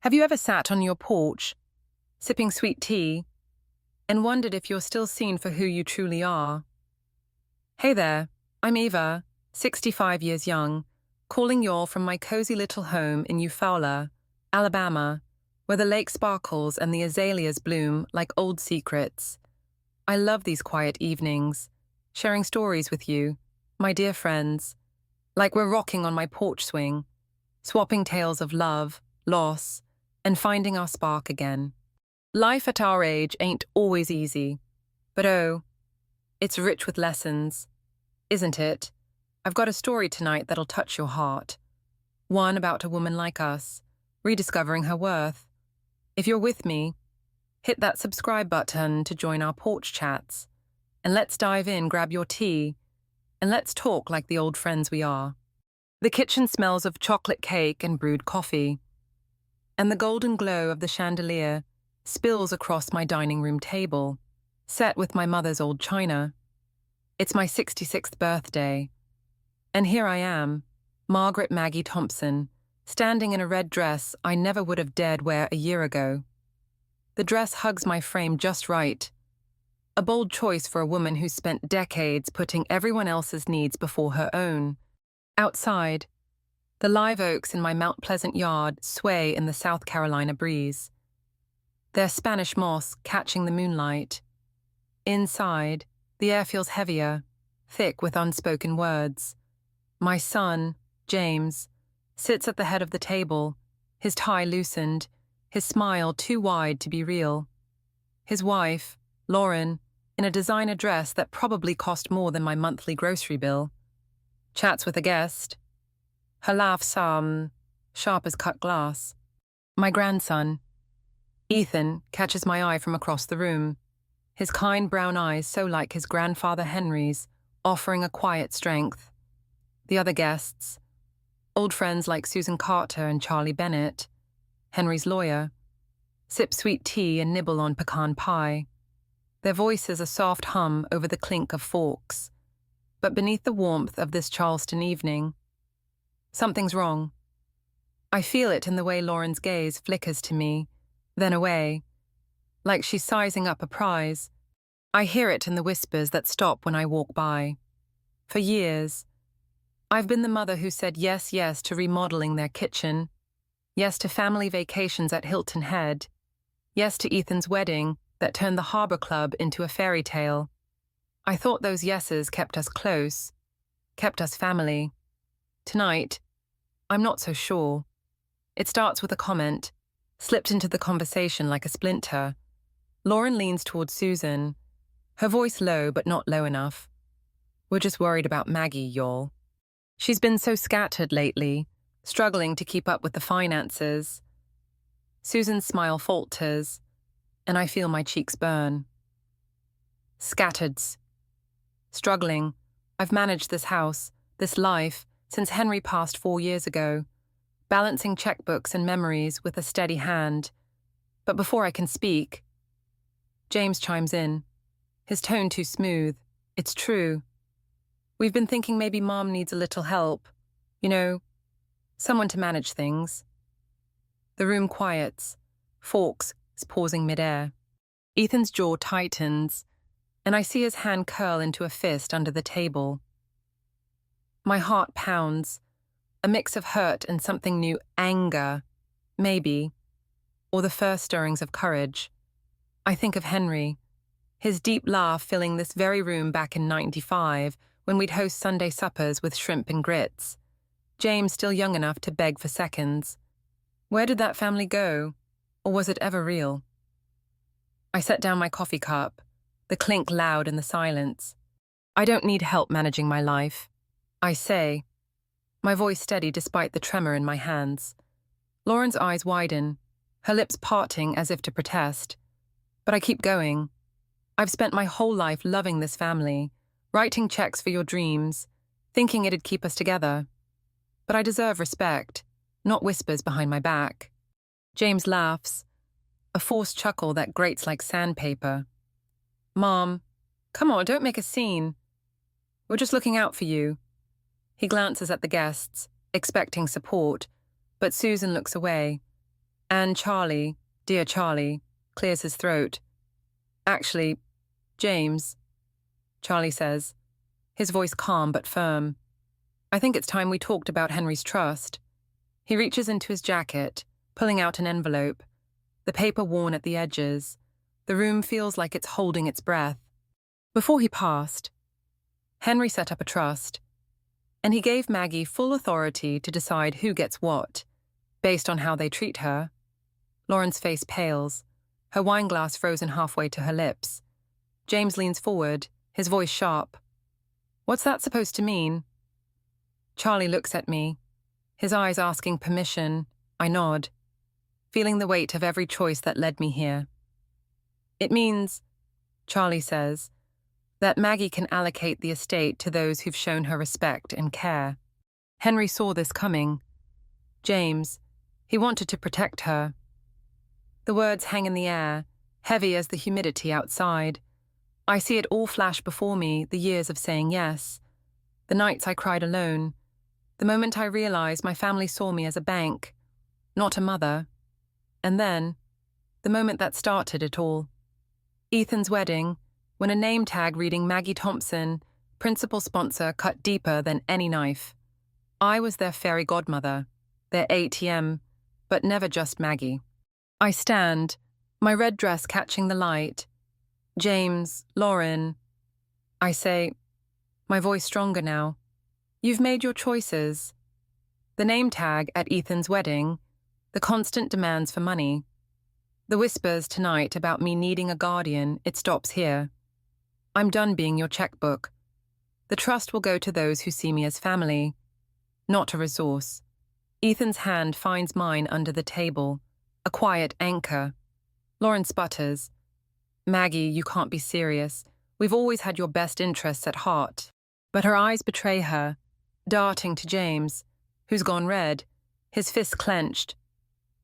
Have you ever sat on your porch, sipping sweet tea, and wondered if you're still seen for who you truly are? Hey there, I'm Eva, 65 years young, calling y'all from my cozy little home in Eufaula, Alabama, where the lake sparkles and the azaleas bloom like old secrets. I love these quiet evenings, sharing stories with you, my dear friends, like we're rocking on my porch swing, swapping tales of love, loss, and finding our spark again. Life at our age ain't always easy, but oh, it's rich with lessons, isn't it? I've got a story tonight that'll touch your heart. One about a woman like us, rediscovering her worth. If you're with me, hit that subscribe button to join our porch chats. And let's dive in, grab your tea, and let's talk like the old friends we are. The kitchen smells of chocolate cake and brewed coffee, and the golden glow of the chandelier spills across my dining room table, set with my mother's old china. It's my 66th birthday, and here I am, Margaret Maggie Thompson, standing in a red dress I never would have dared wear a year ago. The dress hugs my frame just right, a bold choice for a woman who spent decades putting everyone else's needs before her own. Outside, the live oaks in my Mount Pleasant yard sway in the South Carolina breeze, their Spanish moss catching the moonlight. Inside, the air feels heavier, thick with unspoken words. My son, James, sits at the head of the table, his tie loosened, his smile too wide to be real. His wife, Lauren, in a designer dress that probably cost more than my monthly grocery bill, chats with a guest. Her laugh's sharp as cut glass. My grandson, Ethan, catches my eye from across the room, his kind brown eyes so like his grandfather Henry's, offering a quiet strength. The other guests, old friends like Susan Carter and Charlie Bennett, Henry's lawyer, sip sweet tea and nibble on pecan pie. Their voices a soft hum over the clink of forks. But beneath the warmth of this Charleston evening, something's wrong. I feel it in the way Lauren's gaze flickers to me, then away, like she's sizing up a prize. I hear it in the whispers that stop when I walk by. For years, I've been the mother who said yes to remodeling their kitchen, yes to family vacations at Hilton Head, yes to Ethan's wedding that turned the Harbor Club into a fairy tale. I thought those yeses kept us close, kept us family. Tonight, I'm not so sure. It starts with a comment, slipped into the conversation like a splinter. Lauren leans towards Susan, her voice low but not low enough. We're just worried about Maggie, y'all. She's been so scattered lately, struggling to keep up with the finances. Susan's smile falters, and I feel my cheeks burn. Scattered. Struggling. I've managed this house, this life, since Henry passed 4 years ago, balancing checkbooks and memories with a steady hand. But before I can speak, James chimes in, his tone too smooth. It's true. We've been thinking maybe Mom needs a little help. You know, someone to manage things. The room quiets. Forks is pausing midair. Ethan's jaw tightens, and I see his hand curl into a fist under the table. My heart pounds, a mix of hurt and something new, anger, maybe, or the first stirrings of courage. I think of Henry, his deep laugh filling this very room back in '95 when we'd host Sunday suppers with shrimp and grits. James still young enough to beg for seconds. Where did that family go? Or was it ever real? I set down my coffee cup, the clink loud in the silence. I don't need help managing my life, I say, my voice steady despite the tremor in my hands. Lauren's eyes widen, her lips parting as if to protest. But I keep going. I've spent my whole life loving this family, writing checks for your dreams, thinking it'd keep us together. But I deserve respect, not whispers behind my back. James laughs, a forced chuckle that grates like sandpaper. Mom, come on, don't make a scene. We're just looking out for you. He glances at the guests, expecting support, but Susan looks away, And Charlie, dear Charlie, clears his throat. Actually, James, Charlie says, his voice calm but firm. I think it's time we talked about Henry's trust. He reaches into his jacket, pulling out an envelope, the paper worn at the edges. The room feels like it's holding its breath. Before he passed, Henry set up a trust, and he gave Maggie full authority to decide who gets what, based on how they treat her. Lauren's face pales, her wineglass frozen halfway to her lips. James leans forward, his voice sharp. What's that supposed to mean? Charlie looks at me, his eyes asking permission. I nod, feeling the weight of every choice that led me here. It means, Charlie says, that Maggie can allocate the estate to those who've shown her respect and care. Henry saw this coming. James, he wanted to protect her. The words hang in the air, heavy as the humidity outside. I see it all flash before me, the years of saying yes, the nights I cried alone, the moment I realized my family saw me as a bank, not a mother. And then, the moment that started it all. Ethan's wedding, when a name tag reading Maggie Thompson, principal sponsor, cut deeper than any knife. I was their fairy godmother, their ATM, but never just Maggie. I stand, my red dress catching the light. James, Lauren. I say, my voice stronger now. You've made your choices. The name tag at Ethan's wedding, the constant demands for money. The whispers tonight about me needing a guardian, it stops here. I'm done being your checkbook. The trust will go to those who see me as family, not a resource. Ethan's hand finds mine under the table, a quiet anchor. Lauren sputters. Maggie, you can't be serious. We've always had your best interests at heart. But her eyes betray her, darting to James, who's gone red, his fists clenched.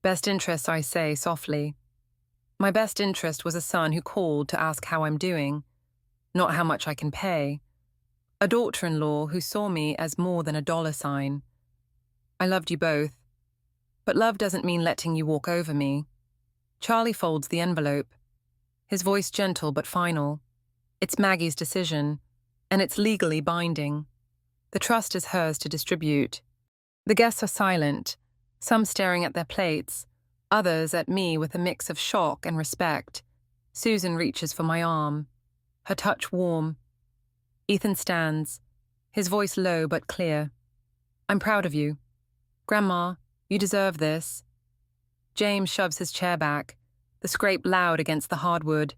Best interests, I say softly. My best interest was a son who called to ask how I'm doing, not how much I can pay. A daughter-in-law who saw me as more than a dollar sign. I loved you both, but love doesn't mean letting you walk over me. Charlie folds the envelope, his voice gentle but final. It's Maggie's decision, and it's legally binding. The trust is hers to distribute. The guests are silent, some staring at their plates, others at me with a mix of shock and respect. Susan reaches for my arm, her touch warm. Ethan stands, his voice low but clear. I'm proud of you. Grandma, you deserve this. James shoves his chair back, the scrape loud against the hardwood.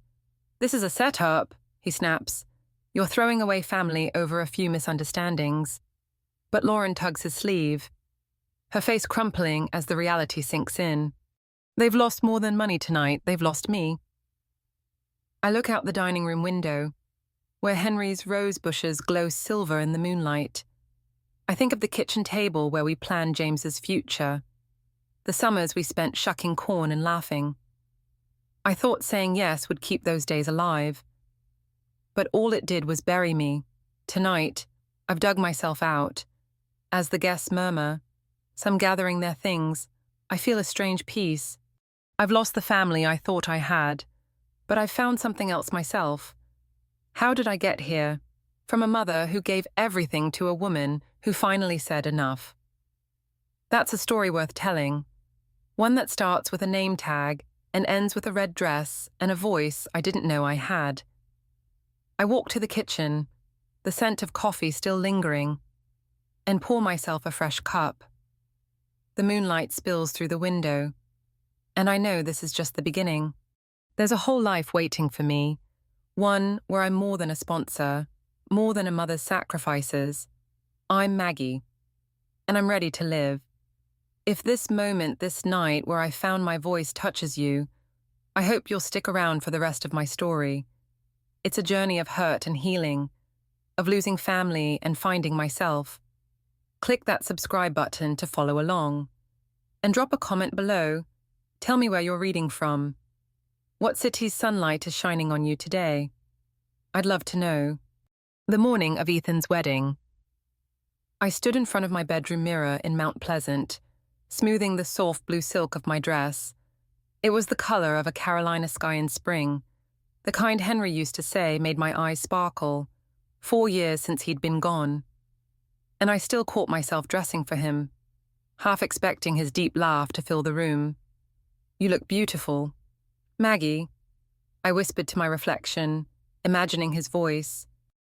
This is a setup, he snaps. You're throwing away family over a few misunderstandings. But Lauren tugs his sleeve, her face crumpling as the reality sinks in. They've lost more than money tonight, they've lost me. I look out the dining room window, where Henry's rose bushes glow silver in the moonlight. I think of the kitchen table where we planned James's future, the summers we spent shucking corn and laughing. I thought saying yes would keep those days alive. But all it did was bury me. Tonight, I've dug myself out. As the guests murmur, some gathering their things, I feel a strange peace. I've lost the family I thought I had, but I've found something else myself. How did I get here? From a mother who gave everything to a woman who finally said enough. That's a story worth telling. One that starts with a name tag and ends with a red dress and a voice I didn't know I had. I walk to the kitchen, the scent of coffee still lingering, and pour myself a fresh cup. The moonlight spills through the window, and I know this is just the beginning. There's a whole life waiting for me, one where I'm more than a sponsor, more than a mother's sacrifices. I'm Maggie, and I'm ready to live. If this moment, this night where I found my voice touches you, I hope you'll stick around for the rest of my story. It's a journey of hurt and healing, of losing family and finding myself. Click that subscribe button to follow along. And drop a comment below. Tell me where you're reading from. What city's sunlight is shining on you today? I'd love to know. The morning of Ethan's wedding. I stood in front of my bedroom mirror in Mount Pleasant, smoothing the soft blue silk of my dress. It was the color of a Carolina sky in spring, the kind Henry used to say made my eyes sparkle, 4 years since he'd been gone. And I still caught myself dressing for him, half expecting his deep laugh to fill the room. "You look beautiful." "Maggie," I whispered to my reflection, imagining his voice.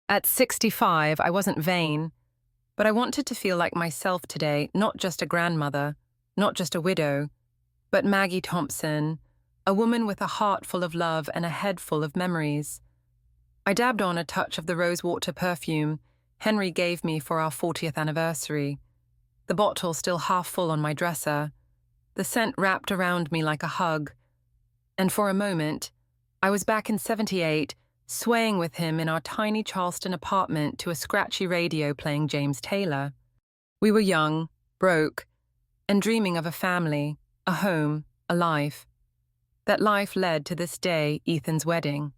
At 65, I wasn't vain, but I wanted to feel like myself today, not just a grandmother, not just a widow, but Maggie Thompson, a woman with a heart full of love and a head full of memories. I dabbed on a touch of the rosewater perfume Henry gave me for our 40th anniversary, the bottle still half full on my dresser, the scent wrapped around me like a hug, and for a moment, I was back in 78, swaying with him in our tiny Charleston apartment to a scratchy radio playing James Taylor. We were young, broke, and dreaming of a family, a home, a life. That life led to this day, Ethan's wedding.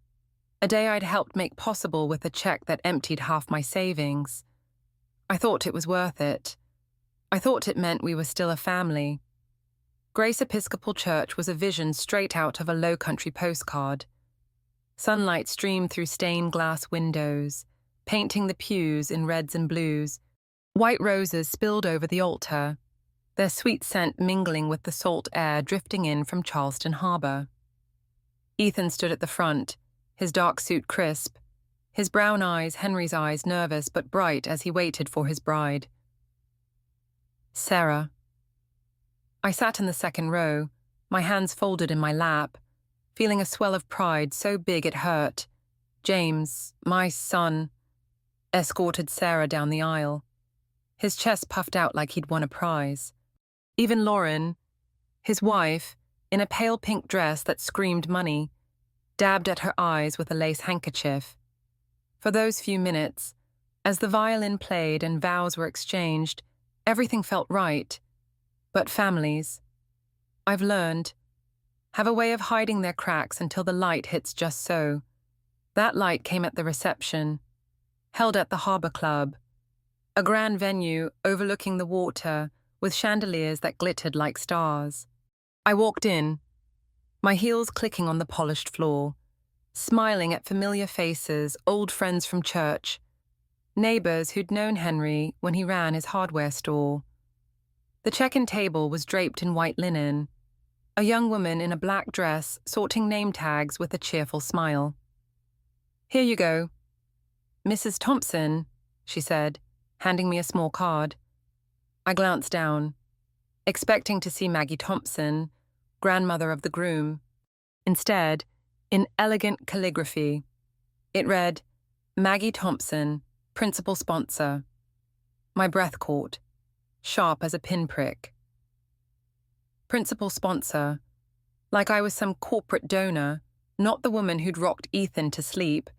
A day I'd helped make possible with a check that emptied half my savings. I thought it was worth it. I thought it meant we were still a family. Grace Episcopal Church was a vision straight out of a low-country postcard. Sunlight streamed through stained glass windows, painting the pews in reds and blues. White roses spilled over the altar, their sweet scent mingling with the salt air drifting in from Charleston Harbor. Ethan stood at the front, his dark suit crisp, his brown eyes, Henry's eyes, nervous but bright as he waited for his bride. Sarah. I sat in the second row, my hands folded in my lap, feeling a swell of pride so big it hurt. James, my son, escorted Sarah down the aisle. His chest puffed out like he'd won a prize. Even Lauren, his wife, in a pale pink dress that screamed money, dabbed at her eyes with a lace handkerchief. For those few minutes, as the violin played and vows were exchanged, everything felt right. But families, I've learned, have a way of hiding their cracks until the light hits just so. That light came at the reception, held at the Harbor Club, a grand venue overlooking the water with chandeliers that glittered like stars. I walked in, my heels clicking on the polished floor, smiling at familiar faces, old friends from church, neighbors who'd known Henry when he ran his hardware store. The check-in table was draped in white linen, a young woman in a black dress sorting name tags with a cheerful smile. "Here you go. Mrs. Thompson," she said, handing me a small card. I glanced down, expecting to see Maggie Thompson, grandmother of the groom. Instead, in elegant calligraphy, it read, "Maggie Thompson, principal sponsor." My breath caught, sharp as a pinprick. Principal sponsor, like I was some corporate donor, not the woman who'd rocked Ethan to sleep,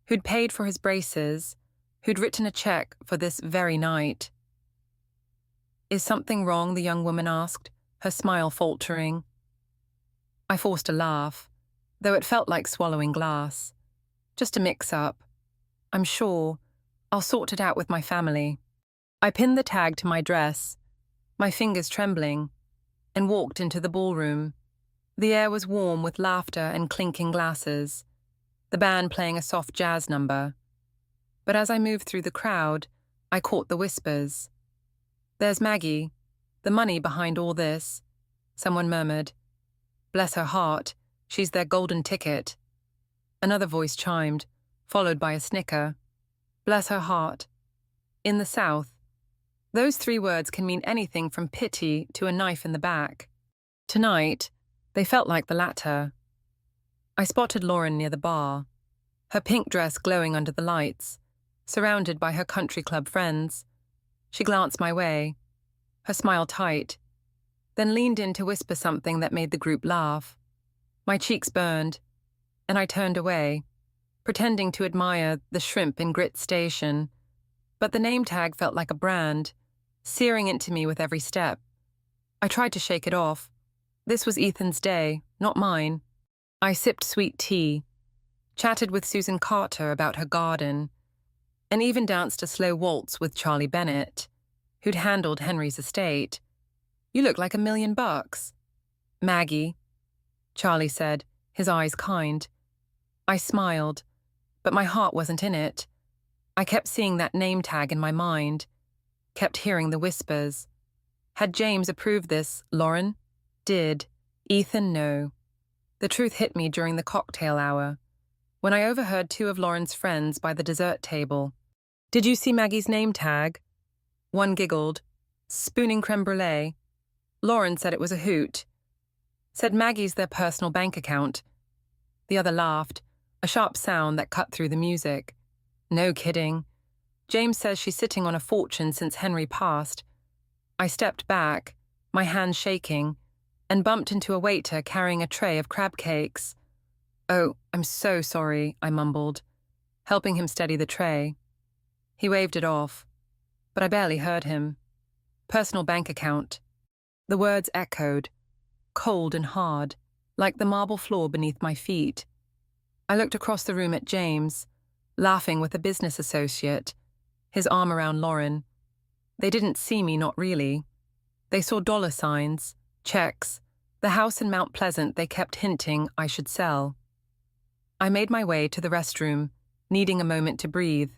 who'd paid for his braces, who'd written a check for this very night. "Is something wrong?" the young woman asked, her smile faltering. I forced a laugh, though it felt like swallowing glass. "Just a mix-up. I'm sure. I'll sort it out with my family." I pinned the tag to my dress, my fingers trembling, and walked into the ballroom. The air was warm with laughter and clinking glasses, the band playing a soft jazz number. But as I moved through the crowd, I caught the whispers. "There's Maggie, the money behind all this," someone murmured. "Bless her heart, she's their golden ticket." Another voice chimed, followed by a snicker. "Bless her heart." In the South, those 3 words can mean anything from pity to a knife in the back. Tonight, they felt like the latter. I spotted Lauren near the bar, her pink dress glowing under the lights, surrounded by her country club friends. She glanced my way, her smile tight, then leaned in to whisper something that made the group laugh. My cheeks burned, and I turned away, pretending to admire the shrimp and grits station. But the name tag felt like a brand, searing into me with every step. I tried to shake it off. This was Ethan's day, not mine. I sipped sweet tea, chatted with Susan Carter about her garden, and even danced a slow waltz with Charlie Bennett, who'd handled Henry's estate. You look like $1,000,000. Maggie, Charlie said, his eyes kind. I smiled, but my heart wasn't in it. I kept seeing that name tag in my mind, kept hearing the whispers. Had James approved this, Lauren? Did. Ethan, no. The truth hit me during the cocktail hour, when I overheard two of Lauren's friends by the dessert table. Did you see Maggie's name tag? One giggled, spooning creme brulee. Lauren said it was a hoot. Said Maggie's their personal bank account. The other laughed, a sharp sound that cut through the music. No kidding. James says she's sitting on a fortune since Henry passed. I stepped back, my hand shaking, and bumped into a waiter carrying a tray of crab cakes. Oh, I'm so sorry, I mumbled, helping him steady the tray. He waved it off, but I barely heard him. Personal bank account. The words echoed, cold and hard, like the marble floor beneath my feet. I looked across the room at James, laughing with a business associate, his arm around Lauren. They didn't see me, not really. They saw dollar signs, checks, the house in Mount Pleasant they kept hinting I should sell. I made my way to the restroom, needing a moment to breathe.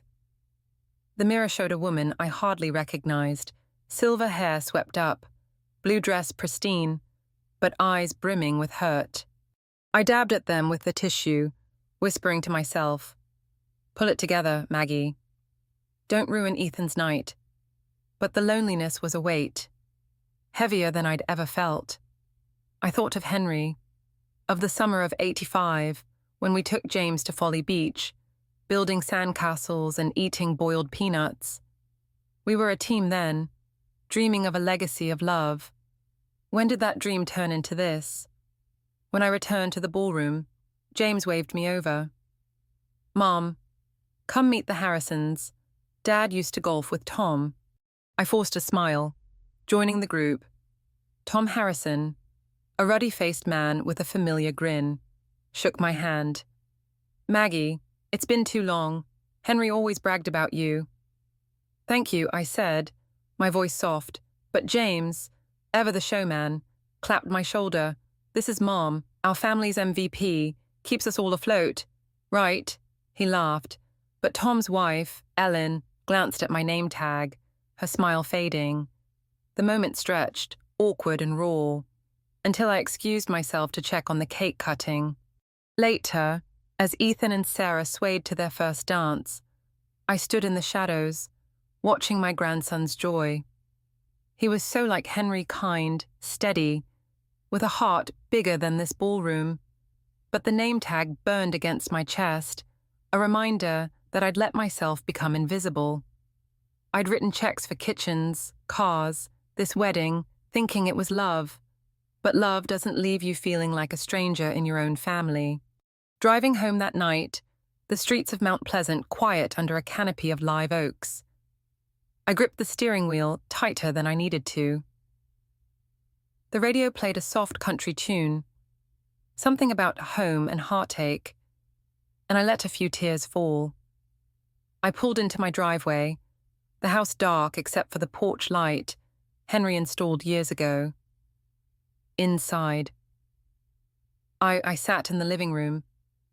The mirror showed a woman I hardly recognized, silver hair swept up, blue dress pristine, but eyes brimming with hurt. I dabbed at them with the tissue, whispering to myself, "Pull it together, Maggie. Don't ruin Ethan's night." But the loneliness was a weight, heavier than I'd ever felt. I thought of Henry, of the summer of '85, when we took James to Folly Beach, building sandcastles and eating boiled peanuts. We were a team then, dreaming of a legacy of love. When did that dream turn into this? When I returned to the ballroom, James waved me over. "Mom, come meet the Harrisons. Dad used to golf with Tom." I forced a smile, joining the group. Tom Harrison, a ruddy-faced man with a familiar grin, shook my hand. "Maggie, it's been too long. Henry always bragged about you." "Thank you," I said, my voice soft, but James, ever the showman, clapped my shoulder. "This is Mom, our family's MVP, keeps us all afloat." "Right," he laughed, but Tom's wife, Ellen, glanced at my name tag, her smile fading. The moment stretched, awkward and raw, until I excused myself to check on the cake cutting. Later, as Ethan and Sarah swayed to their first dance, I stood in the shadows, watching my grandson's joy. He was so like Henry, kind, steady, with a heart bigger than this ballroom. But the name tag burned against my chest, a reminder that I'd let myself become invisible. I'd written checks for kitchens, cars, this wedding, thinking it was love. But love doesn't leave you feeling like a stranger in your own family. Driving home that night, the streets of Mount Pleasant quiet under a canopy of live oaks. I gripped the steering wheel tighter than I needed to. The radio played a soft country tune, something about home and heartache, and I let a few tears fall. I pulled into my driveway, the house dark except for the porch light Henry installed years ago. Inside. I sat in the living room,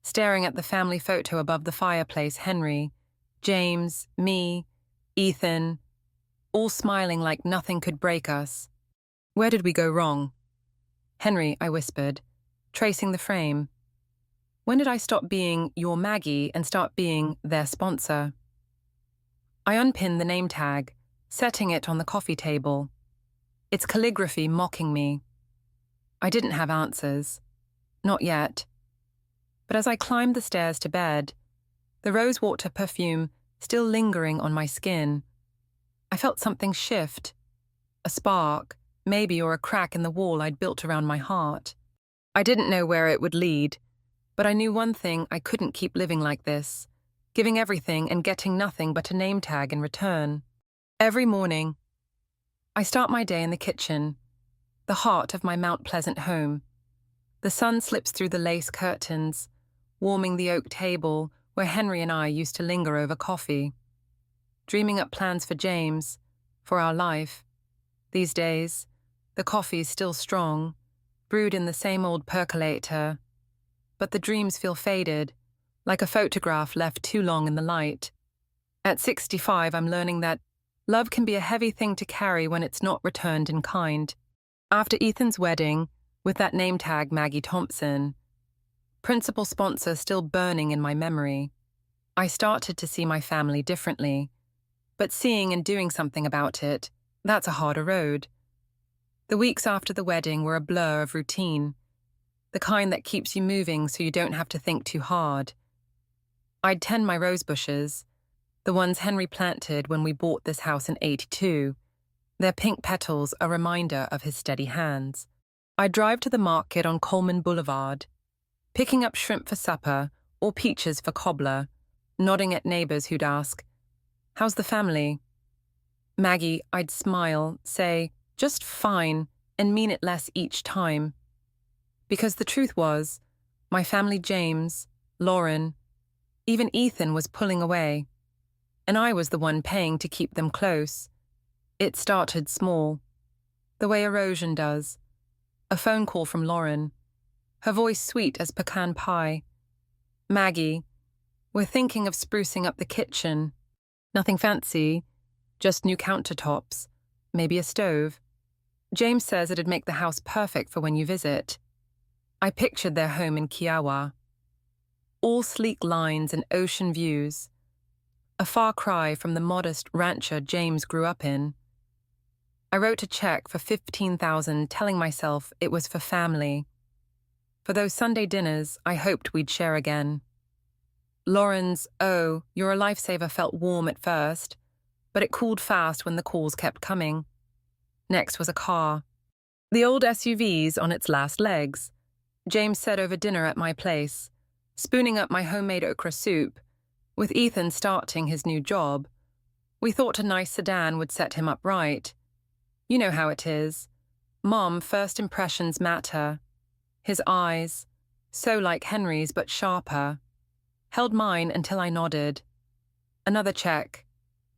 staring at the family photo above the fireplace. Henry, James, me, Ethan, all smiling like nothing could break us. "Where did we go wrong?" "Henry," I whispered, tracing the frame. "When did I stop being your Maggie and start being their sponsor?" I unpinned the name tag, setting it on the coffee table, its calligraphy mocking me. I didn't have answers. Not yet. But as I climbed the stairs to bed, the rosewater perfume still lingering on my skin, I felt something shift. A spark, maybe, or a crack in the wall I'd built around my heart. I didn't know where it would lead, but I knew one thing: I couldn't keep living like this, giving everything and getting nothing but a name tag in return. Every morning, I start my day in the kitchen, the heart of my Mount Pleasant home. The sun slips through the lace curtains, warming the oak table where Henry and I used to linger over coffee, dreaming up plans for James, for our life. These days, The coffee's still strong, brewed in the same old percolator, but the dreams feel faded, like a photograph left too long in the light. At 65, I'm learning that love can be a heavy thing to carry when it's not returned in kind. After Ethan's wedding, with that name tag Maggie Thompson, principal sponsor still burning in my memory, I started to see my family differently. But seeing and doing something about it, that's a harder road. The weeks after the wedding were a blur of routine, the kind that keeps you moving so you don't have to think too hard. I'd tend my rose bushes, the ones Henry planted when we bought this house in '82, their pink petals a reminder of his steady hands. I'd drive to the market on Coleman Boulevard, picking up shrimp for supper or peaches for cobbler, nodding at neighbors who'd ask, "How's the family?" Maggie, I'd smile, say, "Just fine," and mean it less each time. Because the truth was, my family James, Lauren, even Ethan was pulling away, and I was the one paying to keep them close. It started small, the way erosion does. A phone call from Lauren, her voice sweet as pecan pie. "Maggie, we're thinking of sprucing up the kitchen. Nothing fancy, just new countertops, maybe a stove. James says it'd make the house perfect for when you visit." I pictured their home in Kiowa. All sleek lines and ocean views, a far cry from the modest rancher James grew up in. I wrote a check for $15,000, telling myself it was for family. For those Sunday dinners I hoped we'd share again. Lauren's, "Oh, you're a lifesaver," felt warm at first, but it cooled fast when the calls kept coming. Next was a car. The old SUV's on its last legs. James said over dinner at my place, spooning up my homemade okra soup. With Ethan starting his new job, we thought a nice sedan would set him up right. You know how it is. Mom, first impressions matter. His eyes, so like Henry's but sharper, held mine until I nodded. Another check,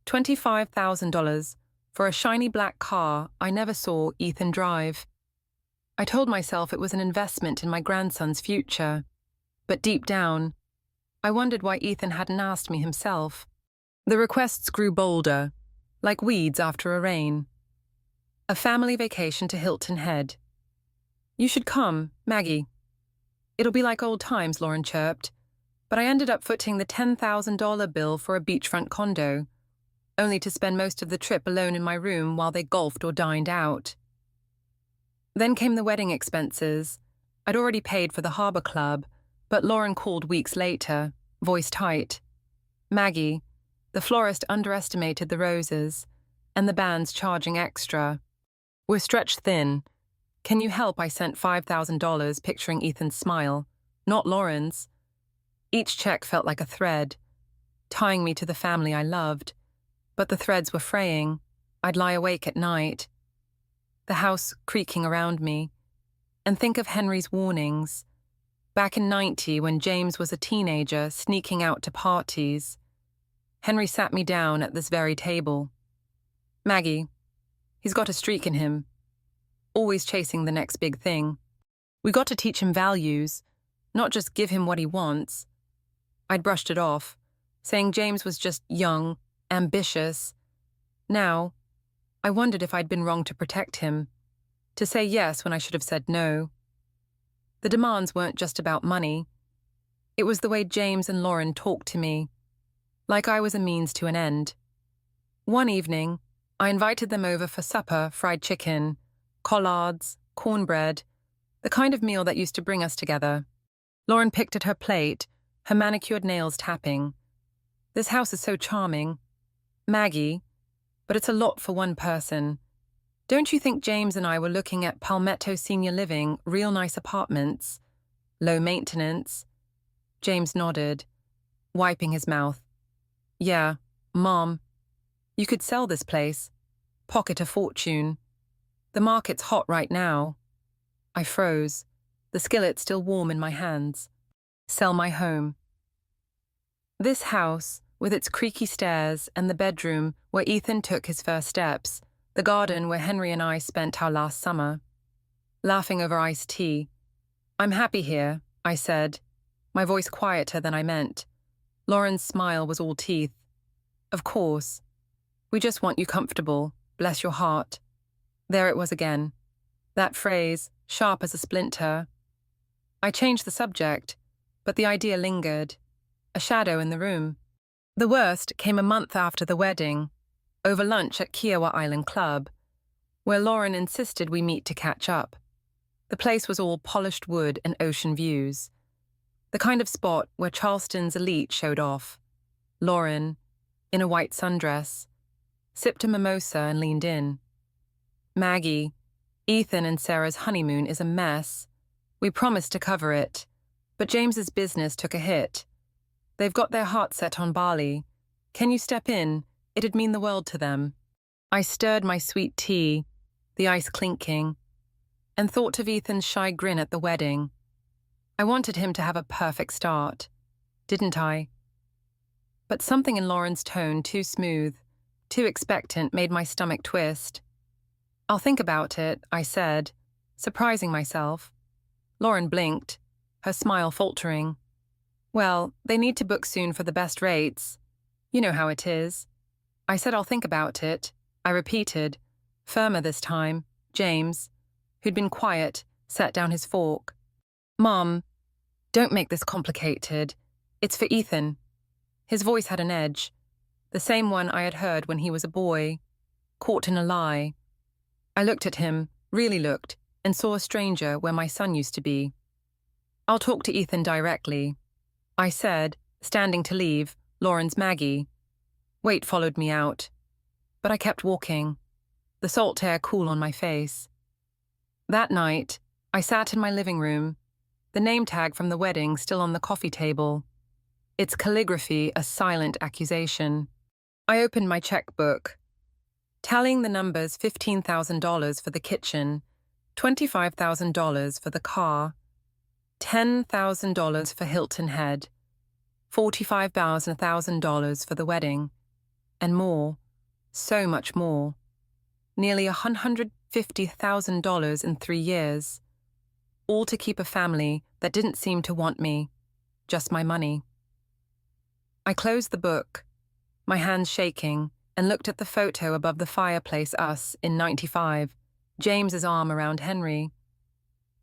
$25,000 for a shiny black car I never saw Ethan drive. I told myself it was an investment in my grandson's future, but deep down, I wondered why Ethan hadn't asked me himself. The requests grew bolder, like weeds after a rain. A family vacation to Hilton Head. "You should come, Maggie." "It'll be like old times," Lauren chirped, but I ended up footing the $10,000 bill for a beachfront condo, only to spend most of the trip alone in my room while they golfed or dined out. Then came the wedding expenses. I'd already paid for the Harbor Club, but Lauren called weeks later, voice tight. "Maggie, the florist underestimated the roses, and the band's charging extra. We're stretched thin. Can you help?" I sent $5,000, picturing Ethan's smile, not Lauren's. Each check felt like a thread, tying me to the family I loved, but the threads were fraying. I'd lie awake at night, the house creaking around me, and think of Henry's warnings. Back in '90, when James was a teenager sneaking out to parties, Henry sat me down at this very table. "Maggie, he's got a streak in him, always chasing the next big thing. We got to teach him values, not just give him what he wants." I'd brushed it off, saying James was just young, ambitious. Now, I wondered if I'd been wrong to protect him, to say yes when I should have said no. The demands weren't just about money. It was the way James and Lauren talked to me, like I was a means to an end. One evening, I invited them over for supper, fried chicken, collards, cornbread, the kind of meal that used to bring us together. Lauren picked at her plate, her manicured nails tapping. "This house is so charming, Maggie, but it's a lot for one person. Don't you think James and I were looking at Palmetto Senior Living, real nice apartments, low maintenance?" James nodded, wiping his mouth. "Yeah, Mom. You could sell this place, pocket a fortune. The market's hot right now." I froze, the skillet still warm in my hands. Sell my home. This house, with its creaky stairs and the bedroom where Ethan took his first steps, the garden where Henry and I spent our last summer, laughing over iced tea. "I'm happy here," I said, my voice quieter than I meant. Lauren's smile was all teeth. "Of course. We just want you comfortable, bless your heart." There it was again. That phrase, sharp as a splinter. I changed the subject, but the idea lingered, a shadow in the room. The worst came a month after the wedding, over lunch at Kiowa Island Club, where Lauren insisted we meet to catch up. The place was all polished wood and ocean views, the kind of spot where Charleston's elite showed off. Lauren, in a white sundress, sipped a mimosa and leaned in. "Maggie, Ethan and Sarah's honeymoon is a mess. We promised to cover it, but James's business took a hit. They've got their heart set on Bali. Can you step in? It'd mean the world to them." I stirred my sweet tea, the ice clinking, and thought of Ethan's shy grin at the wedding. I wanted him to have a perfect start, didn't I? But something in Lauren's tone, too smooth, too expectant, made my stomach twist. "I'll think about it," I said, surprising myself. Lauren blinked, her smile faltering. "Well, they need to book soon for the best rates. You know how it is." I said I'll think about it. I repeated, firmer this time. James, who'd been quiet, set down his fork. "Mom, don't make this complicated. It's for Ethan." His voice had an edge, the same one I had heard when he was a boy, caught in a lie. I looked at him, really looked, and saw a stranger where my son used to be. "I'll talk to Ethan directly," I said, standing to leave, Lauren's Maggie. Wait followed me out, but I kept walking, the salt air cool on my face. That night, I sat in my living room, the name tag from the wedding still on the coffee table, its calligraphy a silent accusation. I opened my checkbook, tallying the numbers: $15,000 for the kitchen, $25,000 for the car, $10,000 for Hilton Head, $45,000 for the wedding, and more, so much more. Nearly $150,000 in 3 years, all to keep a family that didn't seem to want me, just my money. I closed the book, my hands shaking, and looked at the photo above the fireplace, us in '95, James's arm around Henry,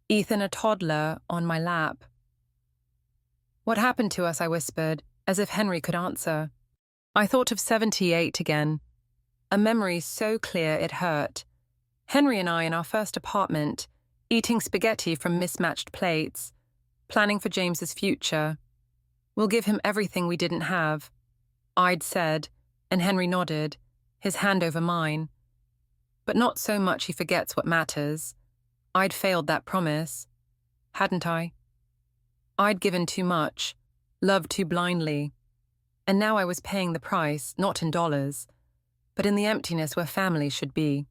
Ethan a toddler on my lap. "What happened to us?" I whispered, as if Henry could answer. I thought of '78 again, a memory so clear it hurt. Henry and I in our first apartment, eating spaghetti from mismatched plates, planning for James's future. "We'll give him everything we didn't have," I'd said, and Henry nodded, his hand over mine. But not so much he forgets what matters. I'd failed that promise, hadn't I? I'd given too much, loved too blindly, and now I was paying the price, not in dollars, but in the emptiness where family should be.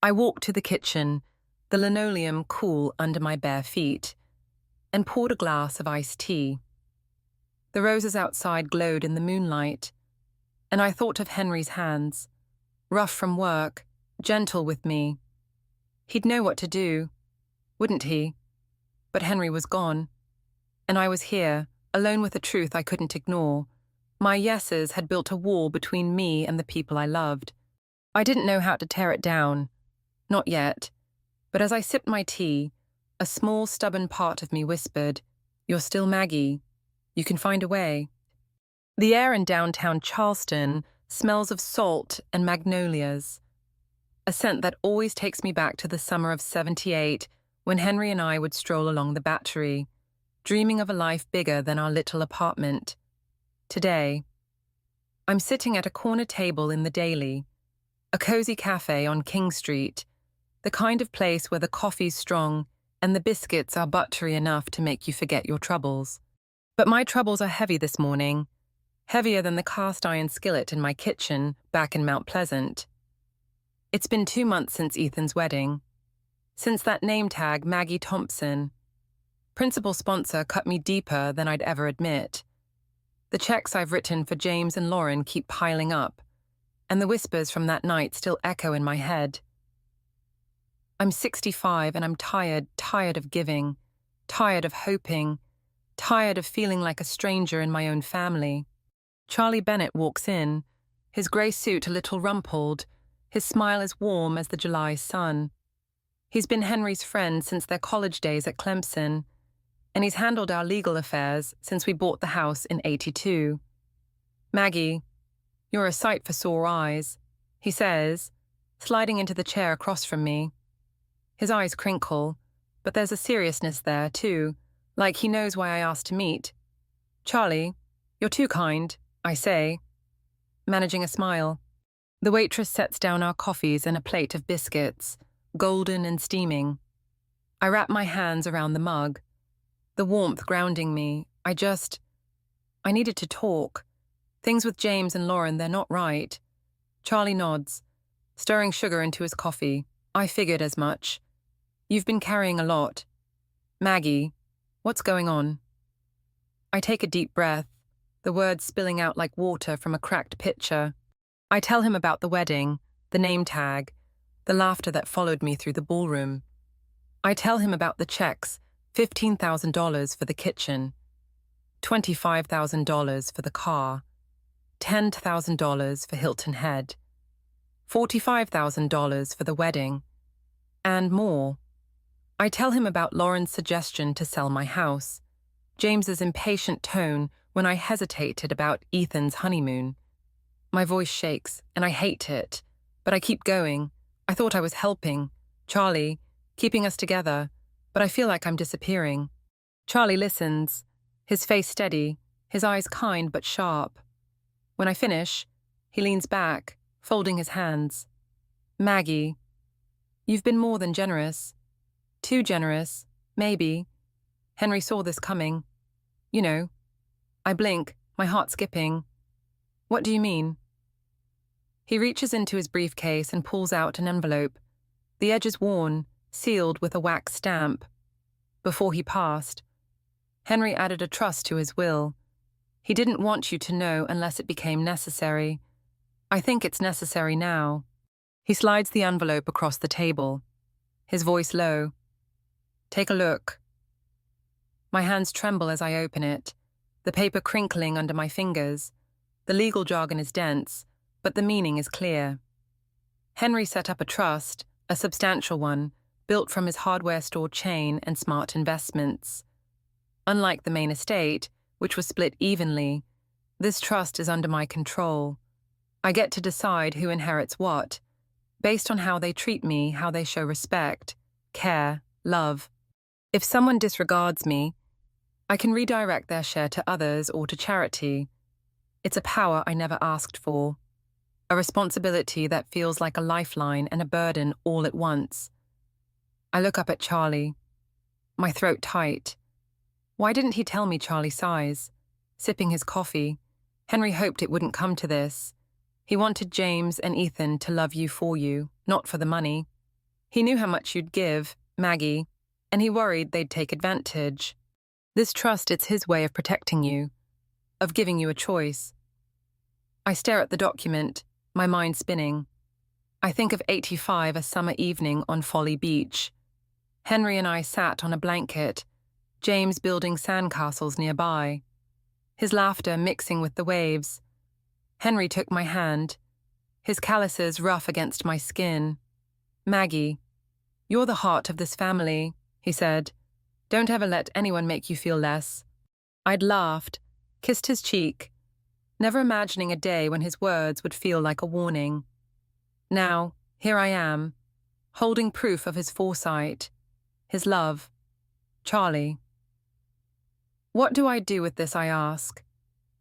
I walked to the kitchen, the linoleum cool under my bare feet, and poured a glass of iced tea. The roses outside glowed in the moonlight, and I thought of Henry's hands, rough from work, gentle with me. He'd know what to do, wouldn't he? But Henry was gone, and I was here, alone with a truth I couldn't ignore. My yeses had built a wall between me and the people I loved. I didn't know how to tear it down. Not yet. But as I sipped my tea, a small, stubborn part of me whispered, "You're still Maggie. You can find a way." The air in downtown Charleston smells of salt and magnolias, a scent that always takes me back to the summer of '78 when Henry and I would stroll along the Battery, dreaming of a life bigger than our little apartment. Today, I'm sitting at a corner table in the Daily, a cozy cafe on King Street, the kind of place where the coffee's strong and the biscuits are buttery enough to make you forget your troubles. But my troubles are heavy this morning, heavier than the cast iron skillet in my kitchen back in Mount Pleasant. It's been 2 months since Ethan's wedding, since that name tag, Maggie Thompson. Principal sponsor cut me deeper than I'd ever admit. The checks I've written for James and Lauren keep piling up, and the whispers from that night still echo in my head. I'm 65 and I'm tired of giving, tired of hoping, tired of feeling like a stranger in my own family. Charlie Bennett walks in, his grey suit a little rumpled, his smile as warm as the July sun. He's been Henry's friend since their college days at Clemson, and he's handled our legal affairs since we bought the house in '82. Maggie, you're a sight for sore eyes, he says, sliding into the chair across from me. His eyes crinkle, but there's a seriousness there, too, like he knows why I asked to meet. Charlie, you're too kind, I say, managing a smile. The waitress sets down our coffees and a plate of biscuits, golden and steaming. I wrap my hands around the mug, the warmth grounding me. I needed to talk. Things with James and Lauren, they're not right. Charlie nods, stirring sugar into his coffee. I figured as much. You've been carrying a lot. Maggie, what's going on? I take a deep breath, the words spilling out like water from a cracked pitcher. I tell him about the wedding, the name tag, the laughter that followed me through the ballroom. I tell him about the checks, $15,000 for the kitchen, $25,000 for the car, $10,000 for Hilton Head, $45,000 for the wedding, and more. I tell him about Lauren's suggestion to sell my house, James's impatient tone when I hesitated about Ethan's honeymoon. My voice shakes, and I hate it, but I keep going. I thought I was helping, Charlie, keeping us together, but I feel like I'm disappearing. Charlie listens, his face steady, his eyes kind but sharp. When I finish, he leans back, folding his hands. Maggie, you've been more than generous. Too generous, maybe. Henry saw this coming. You know. I blink, my heart skipping. What do you mean? He reaches into his briefcase and pulls out an envelope. The edge is worn, sealed with a wax stamp. Before he passed, Henry added a trust to his will. He didn't want you to know unless it became necessary. I think it's necessary now. He slides the envelope across the table, his voice low. Take a look. My hands tremble as I open it, the paper crinkling under my fingers. The legal jargon is dense, but the meaning is clear. Henry set up a trust, a substantial one, built from his hardware store chain and smart investments. Unlike the main estate, which was split evenly, this trust is under my control. I get to decide who inherits what, based on how they treat me, how they show respect, care, love. If someone disregards me, I can redirect their share to others or to charity. It's a power I never asked for, a responsibility that feels like a lifeline and a burden all at once. I look up at Charlie, my throat tight. Why didn't he tell me? Charlie sighs, sipping his coffee. Henry hoped it wouldn't come to this. He wanted James and Ethan to love you for you, not for the money. He knew how much you'd give, Maggie, and he worried they'd take advantage. This trust, it's his way of protecting you, of giving you a choice. I stare at the document, my mind spinning. I think of '85, a summer evening on Folly Beach. Henry and I sat on a blanket, James building sandcastles nearby, his laughter mixing with the waves. Henry took my hand, his calluses rough against my skin. Maggie, you're the heart of this family, he said. Don't ever let anyone make you feel less. I'd laughed, kissed his cheek, never imagining a day when his words would feel like a warning. Now, here I am, holding proof of his foresight, his love. Charlie. What do I do with this, I ask,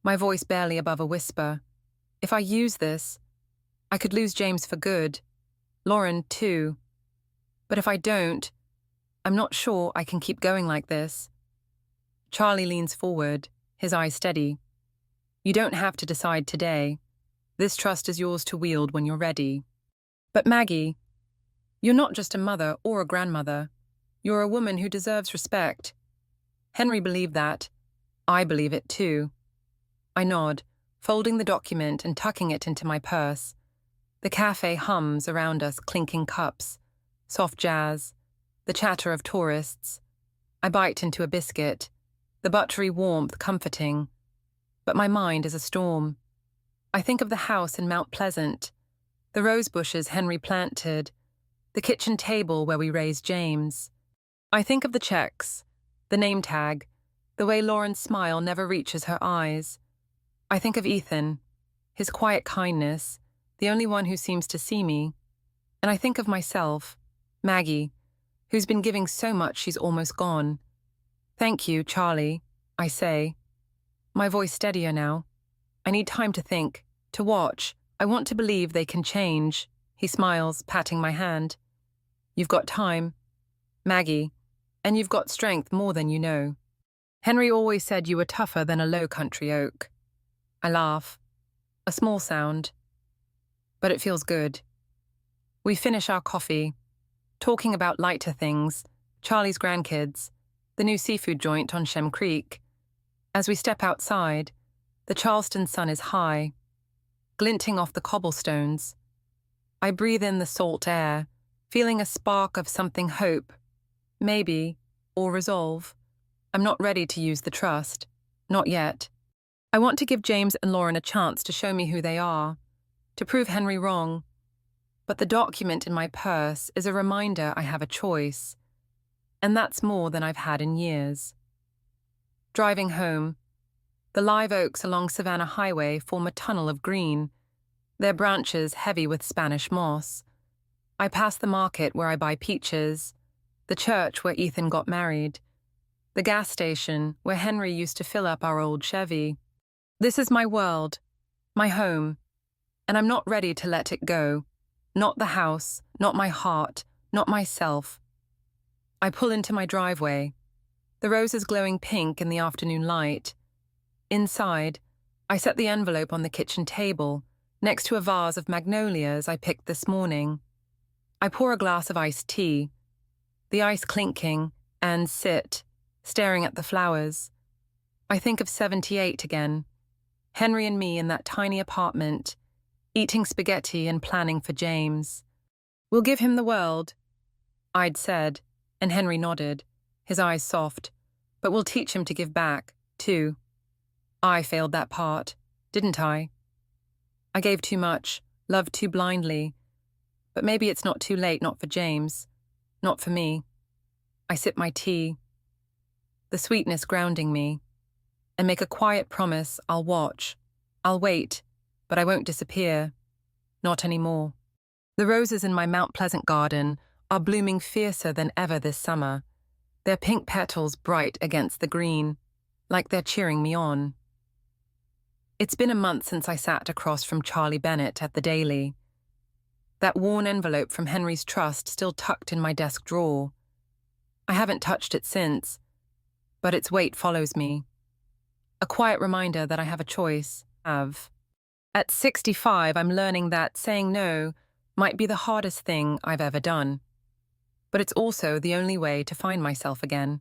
my voice barely above a whisper. If I use this, I could lose James for good, Lauren too. But if I don't, I'm not sure I can keep going like this. Charlie leans forward, his eyes steady. You don't have to decide today. This trust is yours to wield when you're ready. But Maggie, you're not just a mother or a grandmother. You're a woman who deserves respect. Henry believed that. I believe it too. I nod, folding the document and tucking it into my purse. The cafe hums around us, clinking cups, soft jazz, the chatter of tourists. I bite into a biscuit, the buttery warmth comforting. But my mind is a storm. I think of the house in Mount Pleasant, the rose bushes Henry planted, the kitchen table where we raised James. I think of the checks, the name tag, the way Lauren's smile never reaches her eyes. I think of Ethan, his quiet kindness, the only one who seems to see me. And I think of myself, Maggie, who's been giving so much she's almost gone. Thank you, Charlie, I say. My voice steadier now. I need time to think, to watch. I want to believe they can change. He smiles, patting my hand. You've got time, Maggie, and you've got strength more than you know. Henry always said you were tougher than a low-country oak. I laugh. A small sound. But it feels good. We finish our coffee, talking about lighter things, Charlie's grandkids, the new seafood joint on Shem Creek. As we step outside, the Charleston sun is high, glinting off the cobblestones. I breathe in the salt air, feeling a spark of something hope, maybe, or resolve. I'm not ready to use the trust. Not yet. I want to give James and Lauren a chance to show me who they are, to prove Henry wrong. But the document in my purse is a reminder I have a choice, and that's more than I've had in years. Driving home, the live oaks along Savannah Highway form a tunnel of green, their branches heavy with Spanish moss. I pass the market where I buy peaches, the church where Ethan got married, the gas station where Henry used to fill up our old Chevy. This is my world, my home, and I'm not ready to let it go. Not the house, not my heart, not myself. I pull into my driveway, the roses glowing pink in the afternoon light. Inside, I set the envelope on the kitchen table, next to a vase of magnolias I picked this morning. I pour a glass of iced tea, the ice clinking, and sit, staring at the flowers. I think of 78 again, Henry and me in that tiny apartment, eating spaghetti and planning for James. We'll give him the world, I'd said, and Henry nodded, his eyes soft, but we'll teach him to give back, too. I failed that part, didn't I? I gave too much, loved too blindly, but maybe it's not too late, not for James, not for me. I sip my tea, the sweetness grounding me, and make a quiet promise I'll watch, I'll wait, but I won't disappear. Not anymore. The roses in my Mount Pleasant garden are blooming fiercer than ever this summer, their pink petals bright against the green, like they're cheering me on. It's been a month since I sat across from Charlie Bennett at the Daily. That worn envelope from Henry's trust still tucked in my desk drawer. I haven't touched it since, but its weight follows me. A quiet reminder that I have a choice. At 65, I'm learning that saying no might be the hardest thing I've ever done. But it's also the only way to find myself again.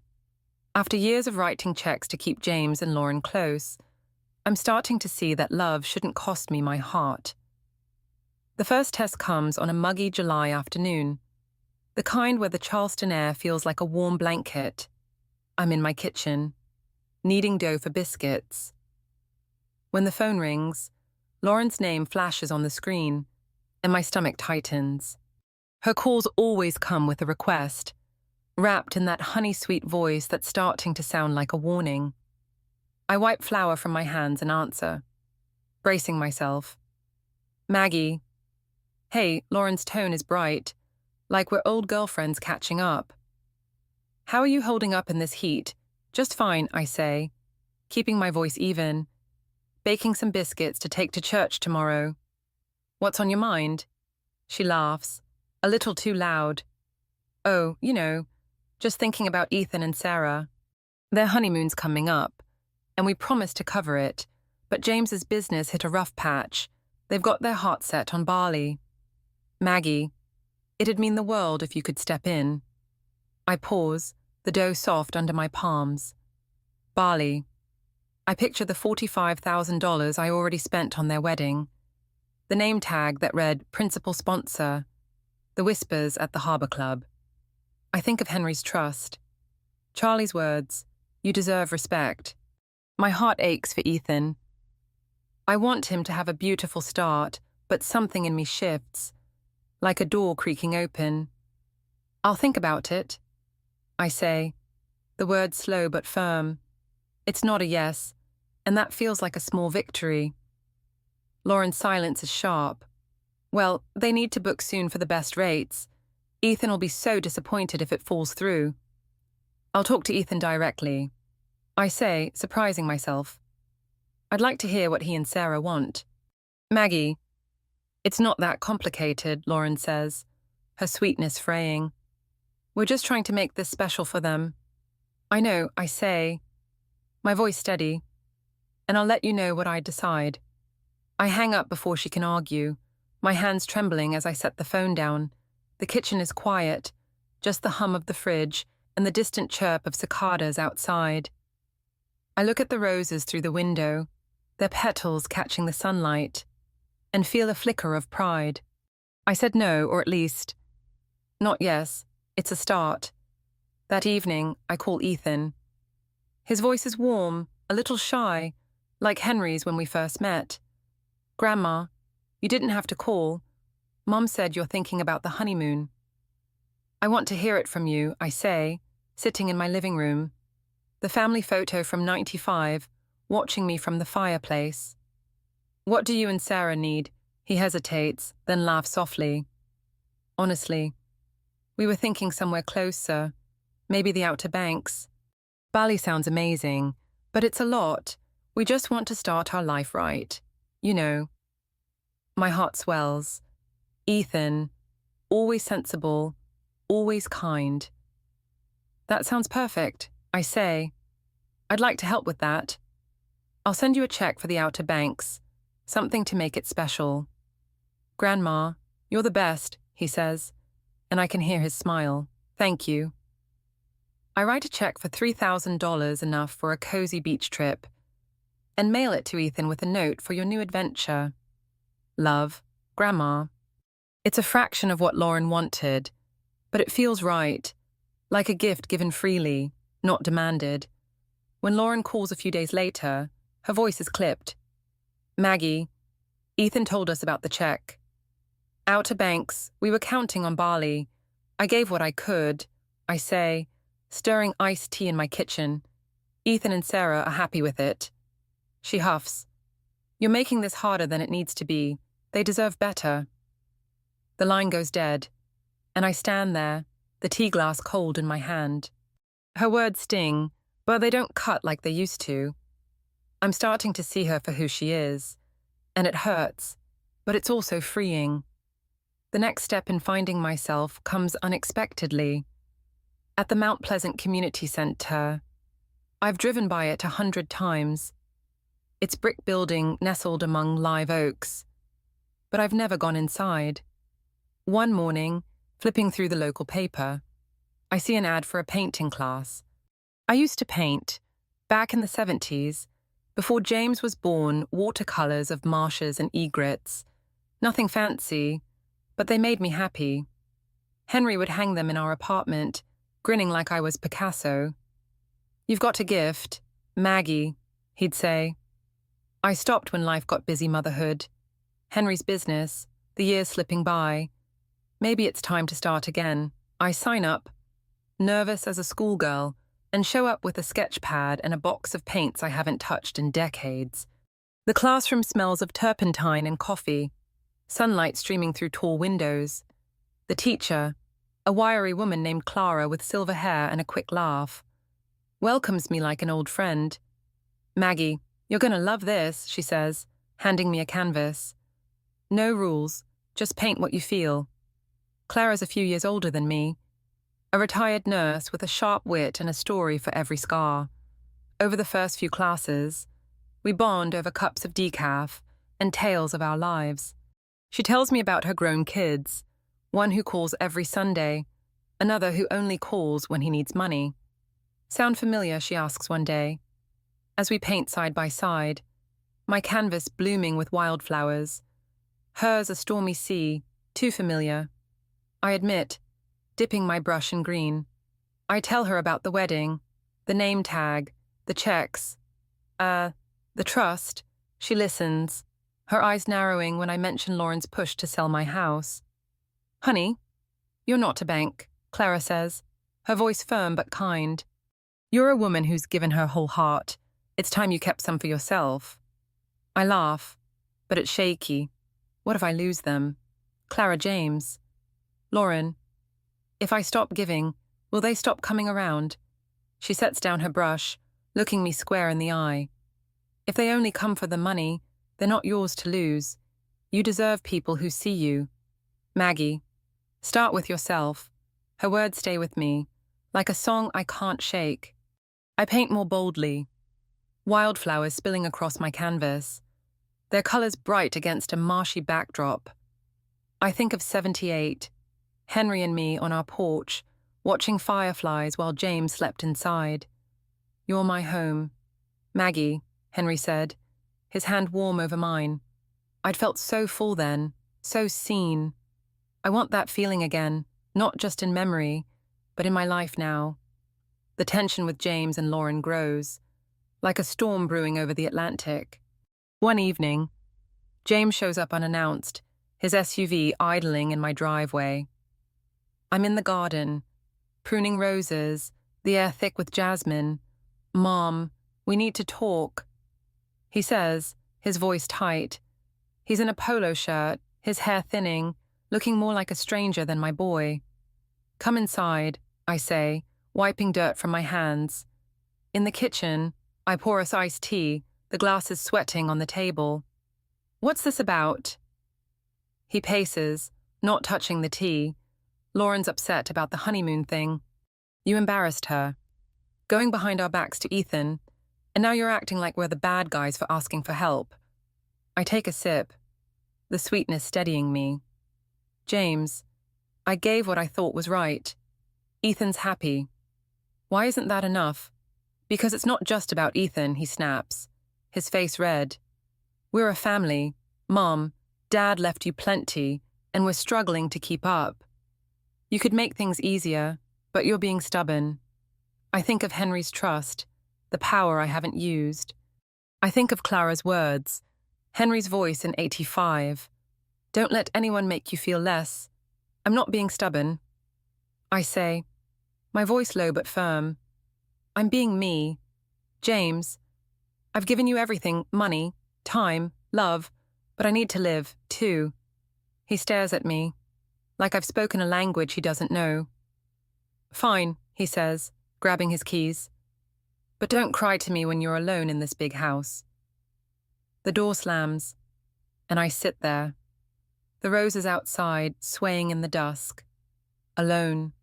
After years of writing checks to keep James and Lauren close, I'm starting to see that love shouldn't cost me my heart. The first test comes on a muggy July afternoon, the kind where the Charleston air feels like a warm blanket. I'm in my kitchen, kneading dough for biscuits. When the phone rings, Lauren's name flashes on the screen, and my stomach tightens. Her calls always come with a request, wrapped in that honey-sweet voice that's starting to sound like a warning. I wipe flour from my hands and answer, bracing myself. Maggie. Hey, Lauren's tone is bright, like we're old girlfriends catching up. How are you holding up in this heat? Just fine, I say, keeping my voice even. Baking some biscuits to take to church tomorrow. What's on your mind? She laughs, a little too loud. Oh, just thinking about Ethan and Sarah. Their honeymoon's coming up, and we promised to cover it, but James's business hit a rough patch. They've got their heart set on Bali. Maggie, it'd mean the world if you could step in. I pause, the dough soft under my palms. Bali. I picture the $45,000 I already spent on their wedding, the name tag that read Principal Sponsor, the whispers at the Harbour Club. I think of Henry's trust. Charlie's words, "You deserve respect." My heart aches for Ethan. I want him to have a beautiful start, but something in me shifts, like a door creaking open. "I'll think about it," I say, the words slow but firm. It's not a yes, and that feels like a small victory. Lauren's silence is sharp. Well, they need to book soon for the best rates. Ethan will be so disappointed if it falls through. I'll talk to Ethan directly. I say, surprising myself. I'd like to hear what he and Sarah want. "Maggie." "It's not that complicated," Lauren says, her sweetness fraying. "We're just trying to make this special for them." "I know," I say, my voice steady, "and I'll let you know what I decide." I hang up before she can argue, my hands trembling as I set the phone down. The kitchen is quiet, just the hum of the fridge and the distant chirp of cicadas outside. I look at the roses through the window, their petals catching the sunlight, and feel a flicker of pride. I said no, or at least, not yes. It's a start. That evening, I call Ethan. His voice is warm, a little shy, like Henry's when we first met. "Grandma, you didn't have to call. Mom said you're thinking about the honeymoon." "I want to hear it from you," I say, sitting in my living room. The family photo from '95, watching me from the fireplace. "What do you and Sarah need?" He hesitates, then laughs softly. "Honestly, we were thinking somewhere closer, maybe the Outer Banks. Bali sounds amazing, but it's a lot. We just want to start our life right. You know." My heart swells. Ethan, always sensible, always kind. "That sounds perfect," I say. "I'd like to help with that. I'll send you a check for the Outer Banks, something to make it special." "Grandma, you're the best," he says, and I can hear his smile. "Thank you." I write a check for $3,000, enough for a cozy beach trip, and mail it to Ethan with a note for your new adventure. "Love, Grandma." It's a fraction of what Lauren wanted, but it feels right, like a gift given freely, not demanded. When Lauren calls a few days later, her voice is clipped. "Maggie, Ethan told us about the check. Outer Banks, we were counting on Bali. I gave what I could," I say, stirring iced tea in my kitchen. "Ethan and Sarah are happy with it." She huffs. "You're making this harder than it needs to be. They deserve better." The line goes dead, and I stand there, the tea glass cold in my hand. Her words sting, but they don't cut like they used to. I'm starting to see her for who she is, and it hurts, but it's also freeing. The next step in finding myself comes unexpectedly. At the Mount Pleasant Community Center. I've driven by it 100 times. Its brick building nestled among live oaks. But I've never gone inside. One morning, flipping through the local paper, I see an ad for a painting class. I used to paint, back in the 70s, before James was born, watercolors of marshes and egrets. Nothing fancy, but they made me happy. Henry would hang them in our apartment, grinning like I was Picasso. "You've got a gift, Maggie," he'd say. I stopped when life got busy motherhood. Henry's business, the years slipping by. Maybe it's time to start again. I sign up, nervous as a schoolgirl, and show up with a sketch pad and a box of paints I haven't touched in decades. The classroom smells of turpentine and coffee, sunlight streaming through tall windows. The teacher, a wiry woman named Clara with silver hair and a quick laugh, welcomes me like an old friend. "Maggie, you're going to love this," she says, handing me a canvas. "No rules, just paint what you feel." Clara's a few years older than me, a retired nurse with a sharp wit and a story for every scar. Over the first few classes, we bond over cups of decaf and tales of our lives. She tells me about her grown kids, one who calls every Sunday, another who only calls when he needs money. "Sound familiar?" she asks one day. As we paint side by side, my canvas blooming with wildflowers, Hers a stormy sea, too familiar. I admit, dipping my brush in green. I tell her about the wedding, the name tag, the checks, the trust. She listens, her eyes narrowing when I mention Lauren's push to sell my house. Honey, you're not a bank, Clara says, her voice firm but kind. You're a woman who's given her whole heart. It's time you kept some for yourself. I laugh, but it's shaky. What if I lose them? Clara James. Lauren, if I stop giving, will they stop coming around? She sets down her brush, looking me square in the eye. If they only come for the money, they're not yours to lose. You deserve people who see you. Maggie, start with yourself. Her words stay with me, like a song I can't shake. I paint more boldly. Wildflowers spilling across my canvas, their colors bright against a marshy backdrop. I think of 78, Henry and me on our porch, watching fireflies while James slept inside. You're my home. Maggie, Henry said, his hand warm over mine. I'd felt so full then, so seen. I want that feeling again, not just in memory, but in my life now. The tension with James and Lauren grows, like a storm brewing over the Atlantic. One evening, James shows up unannounced, his SUV idling in my driveway. I'm in the garden, pruning roses, the air thick with jasmine. Mom, we need to talk. He says, his voice tight. He's in a polo shirt, his hair thinning, looking more like a stranger than my boy. Come inside, I say, wiping dirt from my hands. In the kitchen, I pour us iced tea, the glasses sweating on the table. What's this about? He paces, not touching the tea. Lauren's upset about the honeymoon thing. You embarrassed her. Going behind our backs to Ethan, and now you're acting like we're the bad guys for asking for help. I take a sip, the sweetness steadying me. James, I gave what I thought was right. Ethan's happy. Why isn't that enough? Because it's not just about Ethan, he snaps, his face red. We're a family. Mom, Dad left you plenty, and we're struggling to keep up. You could make things easier, but you're being stubborn. I think of Henry's trust, the power I haven't used. I think of Clara's words, Henry's voice in 85. Don't let anyone make you feel less. I'm not being stubborn. I say, my voice low but firm. I'm being me. James, I've given you everything, money, time, love, but I need to live, too. He stares at me, like I've spoken a language he doesn't know. Fine, he says, grabbing his keys. But don't cry to me when you're alone in this big house. The door slams, and I sit there. The roses outside, swaying in the dusk. Alone.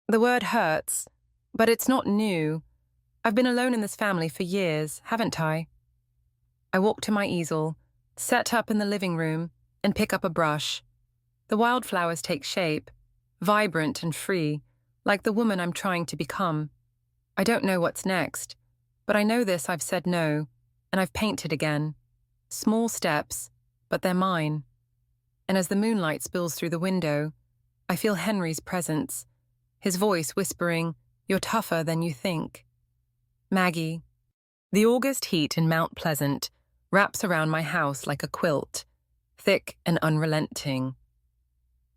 The word hurts, but it's not new. I've been alone in this family for years, haven't I? I walk to my easel, set up in the living room, and pick up a brush. The wildflowers take shape, vibrant and free, like the woman I'm trying to become. I don't know what's next, but I know this: I've said no, and I've painted again. Small steps, but they're mine. And as the moonlight spills through the window, I feel Henry's presence, his voice whispering, "You're tougher than you think." Maggie. The August heat in Mount Pleasant wraps around my house like a quilt, thick and unrelenting.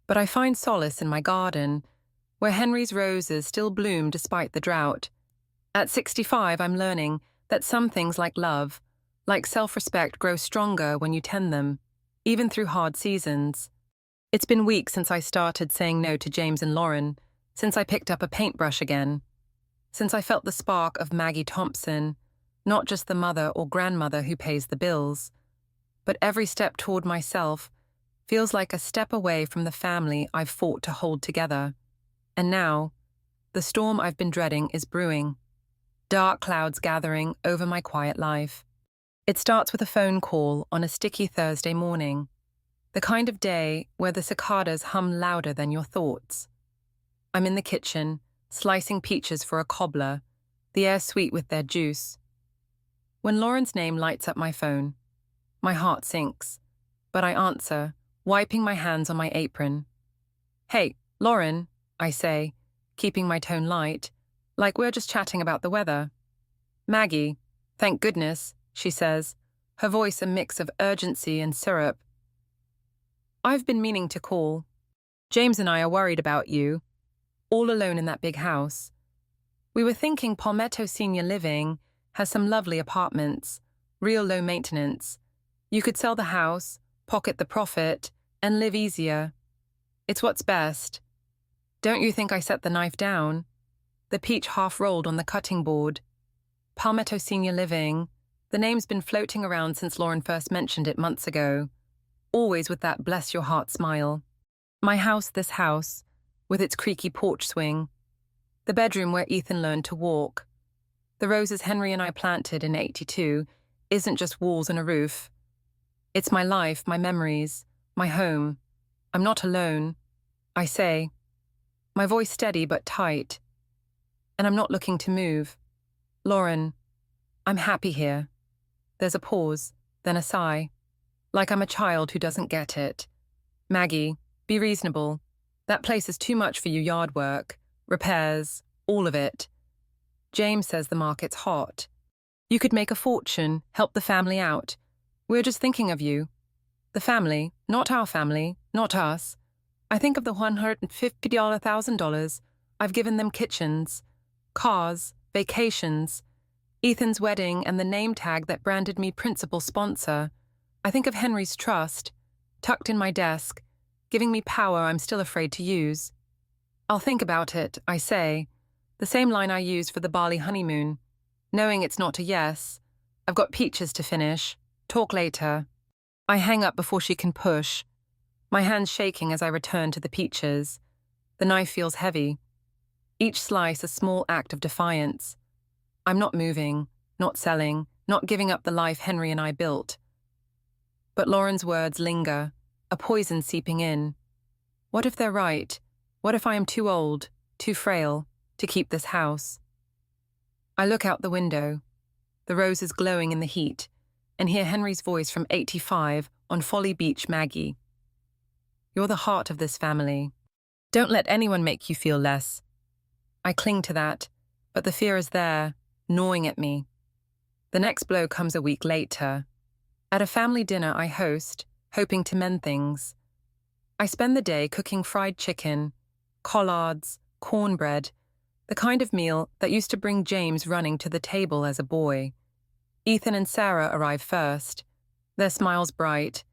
But I find solace in my garden, where Henry's roses still bloom despite the drought. At 65, I'm learning that some things like love, like self-respect, grow stronger when you tend them, even through hard seasons. It's been weeks since I started saying no to James and Lauren, since I picked up a paintbrush again, since I felt the spark of Maggie Thompson, not just the mother or grandmother who pays the bills. But every step toward myself feels like a step away from the family I've fought to hold together. And now, the storm I've been dreading is brewing. Dark clouds gathering over my quiet life. It starts with a phone call on a sticky Thursday morning, the kind of day where the cicadas hum louder than your thoughts. I'm in the kitchen, slicing peaches for a cobbler, the air sweet with their juice. When Lauren's name lights up my phone, my heart sinks, but I answer, wiping my hands on my apron. Hey, Lauren, I say, keeping my tone light, like we're just chatting about the weather. Maggie, thank goodness, she says, her voice a mix of urgency and syrup. I've been meaning to call. James and I are worried about you, all alone in that big house. We were thinking Palmetto Senior Living has some lovely apartments, real low maintenance. You could sell the house, pocket the profit, and live easier. It's what's best. Don't you think I set the knife down? The peach half rolled on the cutting board. Palmetto Senior Living. The name's been floating around since Lauren first mentioned it months ago, always with that bless-your-heart smile. My house, this house, with its creaky porch swing. The bedroom where Ethan learned to walk. The roses Henry and I planted in '82 isn't just walls and a roof. It's my life, my memories, my home. I'm not alone, I say, my voice steady but tight. And I'm not looking to move. Lauren, I'm happy here. There's a pause, then a sigh, like I'm a child who doesn't get it. Maggie, be reasonable. That place is too much for you, yard work, repairs, all of it. James says the market's hot. You could make a fortune, help the family out. We're just thinking of you. The family, not our family, not us. I think of the $150,000 I've given them kitchens, cars, vacations, Ethan's wedding and the name tag that branded me principal sponsor. I think of Henry's trust, tucked in my desk, giving me power I'm still afraid to use. I'll think about it, I say, the same line I used for the Bali honeymoon, knowing it's not a yes. I've got peaches to finish. Talk later. I hang up before she can push, my hands shaking as I return to the peaches. The knife feels heavy. Each slice a small act of defiance. I'm not moving, not selling, not giving up the life Henry and I built. But Lauren's words linger, a poison seeping in. What if they're right? What if I am too old, too frail, to keep this house? I look out the window, the roses glowing in the heat, and hear Henry's voice from '85 on Folly Beach, Maggie. You're the heart of this family. Don't let anyone make you feel less. I cling to that, but the fear is there, gnawing at me. The next blow comes a week later. At a family dinner I host, hoping to mend things. I spend the day cooking fried chicken, collards, cornbread, the kind of meal that used to bring James running to the table as a boy. Ethan and Sarah arrive first, their smiles bright,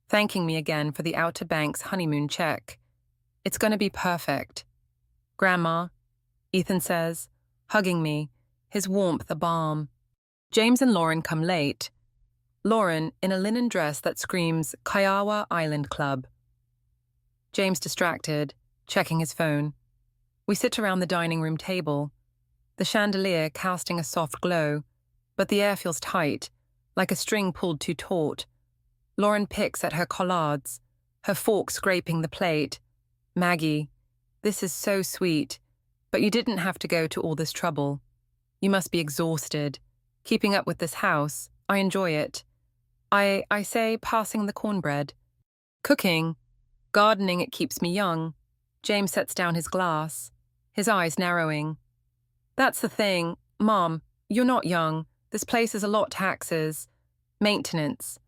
thanking me again for the Outer Banks honeymoon check. It's going to be perfect. Grandma, Ethan says, hugging me, his warmth a balm. James and Lauren come late. Lauren in a linen dress that screams Kiowa Island Club. James distracted, checking his phone. We sit around the dining room table, the chandelier casting a soft glow, but the air feels tight, like a string pulled too taut. Lauren picks at her collards, her fork scraping the plate. Maggie, this is so sweet, but you didn't have to go to all this trouble. You must be exhausted. Keeping up with this house, I enjoy it. I say, passing the cornbread. Cooking, gardening, it keeps me young. James sets down his glass, his eyes narrowing. That's the thing, Mom, you're not young. This place is a lot taxes, maintenance.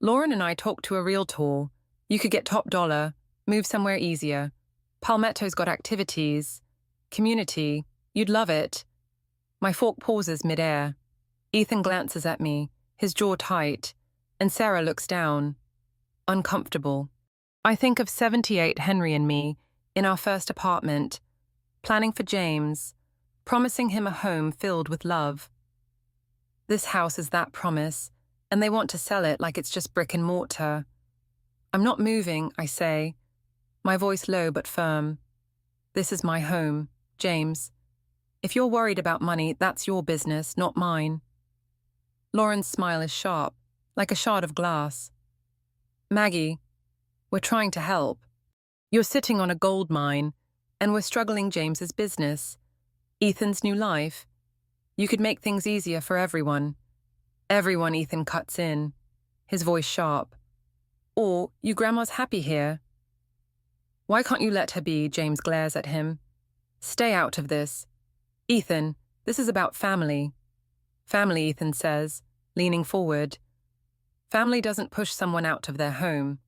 Lauren and I talked to a realtor. You could get top dollar, move somewhere easier. Palmetto's got activities, community. You'd love it. My fork pauses midair. Ethan glances at me, his jaw tight, and Sarah looks down, uncomfortable. I think of 78 Henry and me in our first apartment, planning for James, promising him a home filled with love. This house is that promise, and they want to sell it like it's just brick and mortar. I'm not moving, I say, my voice low but firm. This is my home, James. If you're worried about money, that's your business, not mine. Lauren's smile is sharp, like a shard of glass. Maggie, we're trying to help. You're sitting on a gold mine, and we're struggling James's business, Ethan's new life. You could make things easier for everyone. Everyone, Ethan cuts in, his voice sharp. Or, you grandma's happy here. Why can't you let her be? James glares at him. Stay out of this. Ethan, this is about family. Family, Ethan says, leaning forward. Family doesn't push someone out of their home.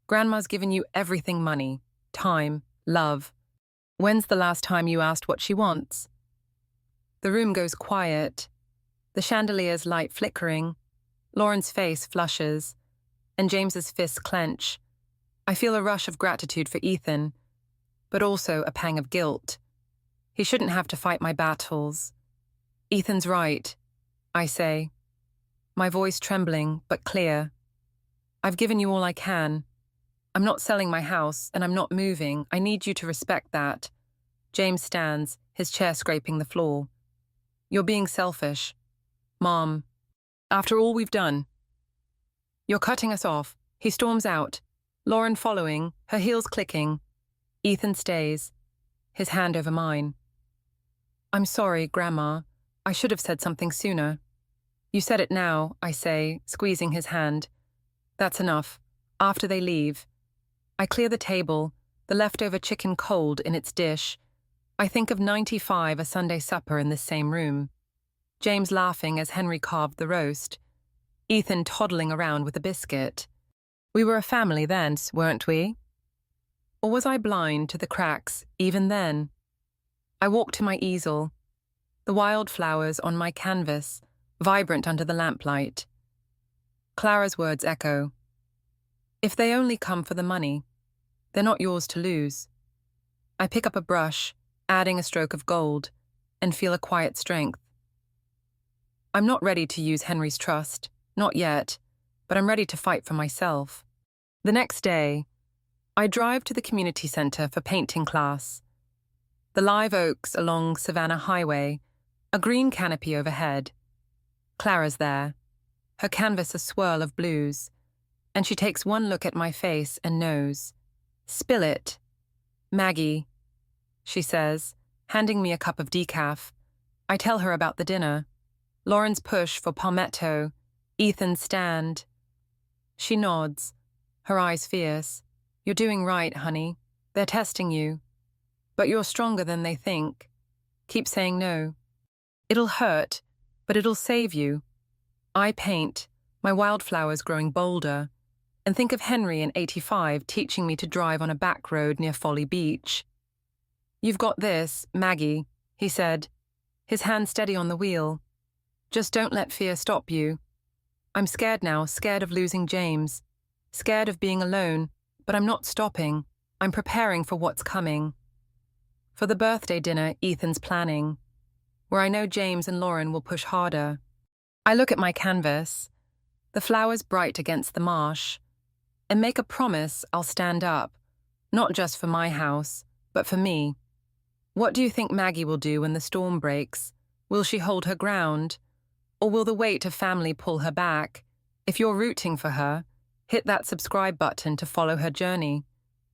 Grandma's given you everything: money, time, love. When's the last time you asked what she wants? The room goes quiet. The chandelier's light flickering. Lauren's face flushes, and James's fists clench. I feel a rush of gratitude for Ethan, but also a pang of guilt. He shouldn't have to fight my battles. Ethan's right, I say, my voice trembling but clear. I've given you all I can. I'm not selling my house, and I'm not moving. I need you to respect that. James stands, his chair scraping the floor. You're being selfish. Mom, after all we've done. You're cutting us off. He storms out, Lauren following, her heels clicking. Ethan stays, his hand over mine. I'm sorry, Grandma. I should have said something sooner. You said it now, I say, squeezing his hand. That's enough. After they leave, I clear the table, the leftover chicken cold in its dish. I think of 95, a Sunday supper in this same room. James laughing as Henry carved the roast. Ethan toddling around with a biscuit. We were a family then, weren't we? Or was I blind to the cracks even then? I walked to my easel, the wildflowers on my canvas, vibrant under the lamplight. Clara's words echo. If they only come for the money, they're not yours to lose. I pick up a brush, adding a stroke of gold, and feel a quiet strength. I'm not ready to use Henry's trust, not yet, but I'm ready to fight for myself. The next day, I drive to the community center for painting class. The live oaks along Savannah Highway, a green canopy overhead. Clara's there, her canvas a swirl of blues, and she takes one look at my face and knows. Spill it. Maggie, she says, handing me a cup of decaf. I tell her about the dinner. Lauren's push for palmetto, Ethan's stand. She nods, her eyes fierce. You're doing right, honey. They're testing you. But you're stronger than they think. Keep saying no. It'll hurt, but it'll save you. I paint, my wildflowers growing bolder, and think of Henry in 85 teaching me to drive on a back road near Folly Beach. You've got this, Maggie, he said, his hand steady on the wheel. Just don't let fear stop you. I'm scared now, scared of losing James, scared of being alone, but I'm not stopping. I'm preparing for what's coming. For the birthday dinner Ethan's planning, where I know James and Lauren will push harder. I look at my canvas, the flowers bright against the marsh, and make a promise I'll stand up, not just for my house, but for me. What do you think Maggie will do when the storm breaks? Will she hold her ground? Or will the weight of family pull her back? If you're rooting for her, hit that subscribe button to follow her journey,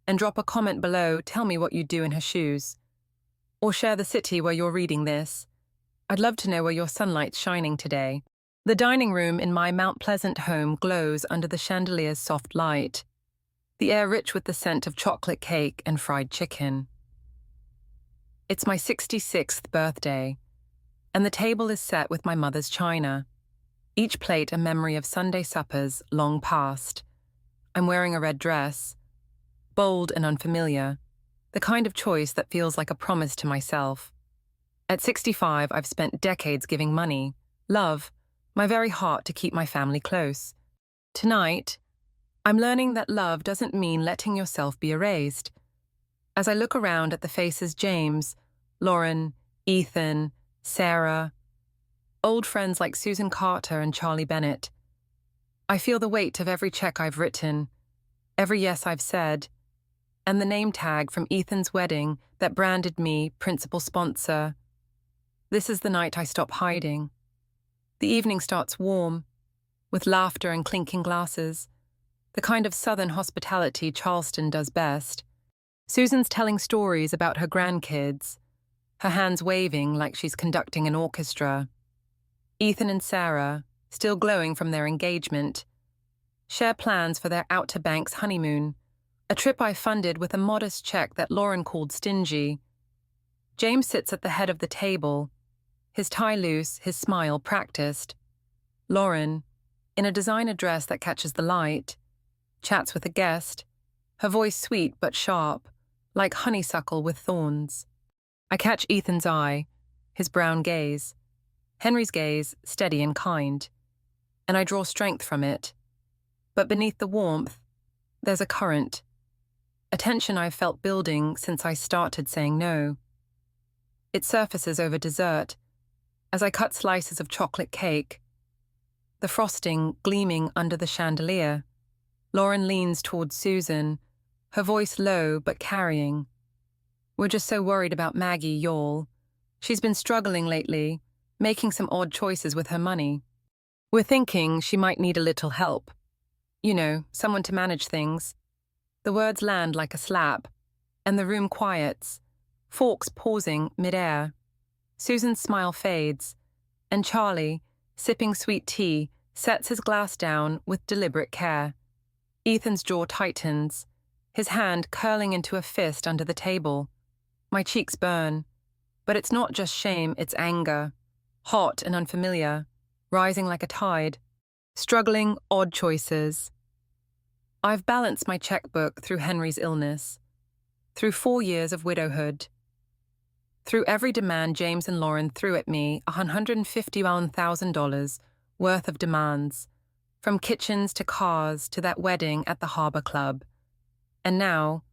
and drop a comment below, tell me what you'd do in her shoes. Or share the city where you're reading this. I'd love to know where your sunlight's shining today. The dining room in my Mount Pleasant home glows under the chandelier's soft light, the air rich with the scent of chocolate cake and fried chicken. It's my 66th birthday, and the table is set with my mother's china, each plate a memory of Sunday suppers long past. I'm wearing a red dress, bold and unfamiliar, the kind of choice that feels like a promise to myself. At 65, I've spent decades giving money, love, my very heart to keep my family close. Tonight, I'm learning that love doesn't mean letting yourself be erased. As I look around at the faces James, Lauren, Ethan, Sarah, old friends like Susan Carter and Charlie Bennett, I feel the weight of every check I've written, every yes I've said, and the name tag from Ethan's wedding that branded me principal sponsor. This is the night I stop hiding. The evening starts warm, with laughter and clinking glasses, the kind of southern hospitality Charleston does best. Susan's telling stories about her grandkids, her hands waving like she's conducting an orchestra. Ethan and Sarah, still glowing from their engagement, share plans for their Outer Banks honeymoon, a trip I funded with a modest check that Lauren called stingy. James sits at the head of the table, his tie loose, his smile practiced. Lauren, in a designer dress that catches the light, chats with a guest, her voice sweet but sharp, like honeysuckle with thorns. I catch Ethan's eye, his brown gaze, Henry's gaze steady and kind, and I draw strength from it. But beneath the warmth, there's a current, a tension I've felt building since I started saying no. It surfaces over dessert, as I cut slices of chocolate cake, the frosting gleaming under the chandelier. Lauren leans towards Susan, her voice low but carrying. We're just so worried about Maggie, y'all. She's been struggling lately, making some odd choices with her money. We're thinking she might need a little help. You know, someone to manage things. The words land like a slap, and the room quiets, forks pausing mid-air. Susan's smile fades, and Charlie, sipping sweet tea, sets his glass down with deliberate care. Ethan's jaw tightens, his hand curling into a fist under the table. My cheeks burn, but it's not just shame, it's anger, hot and unfamiliar, rising like a tide. Struggling, odd choices. I've balanced my checkbook through Henry's illness, through 4 years of widowhood, through every demand James and Lauren threw at me, $151,000 worth of demands, from kitchens to cars to that wedding at the Harbor Club. And now,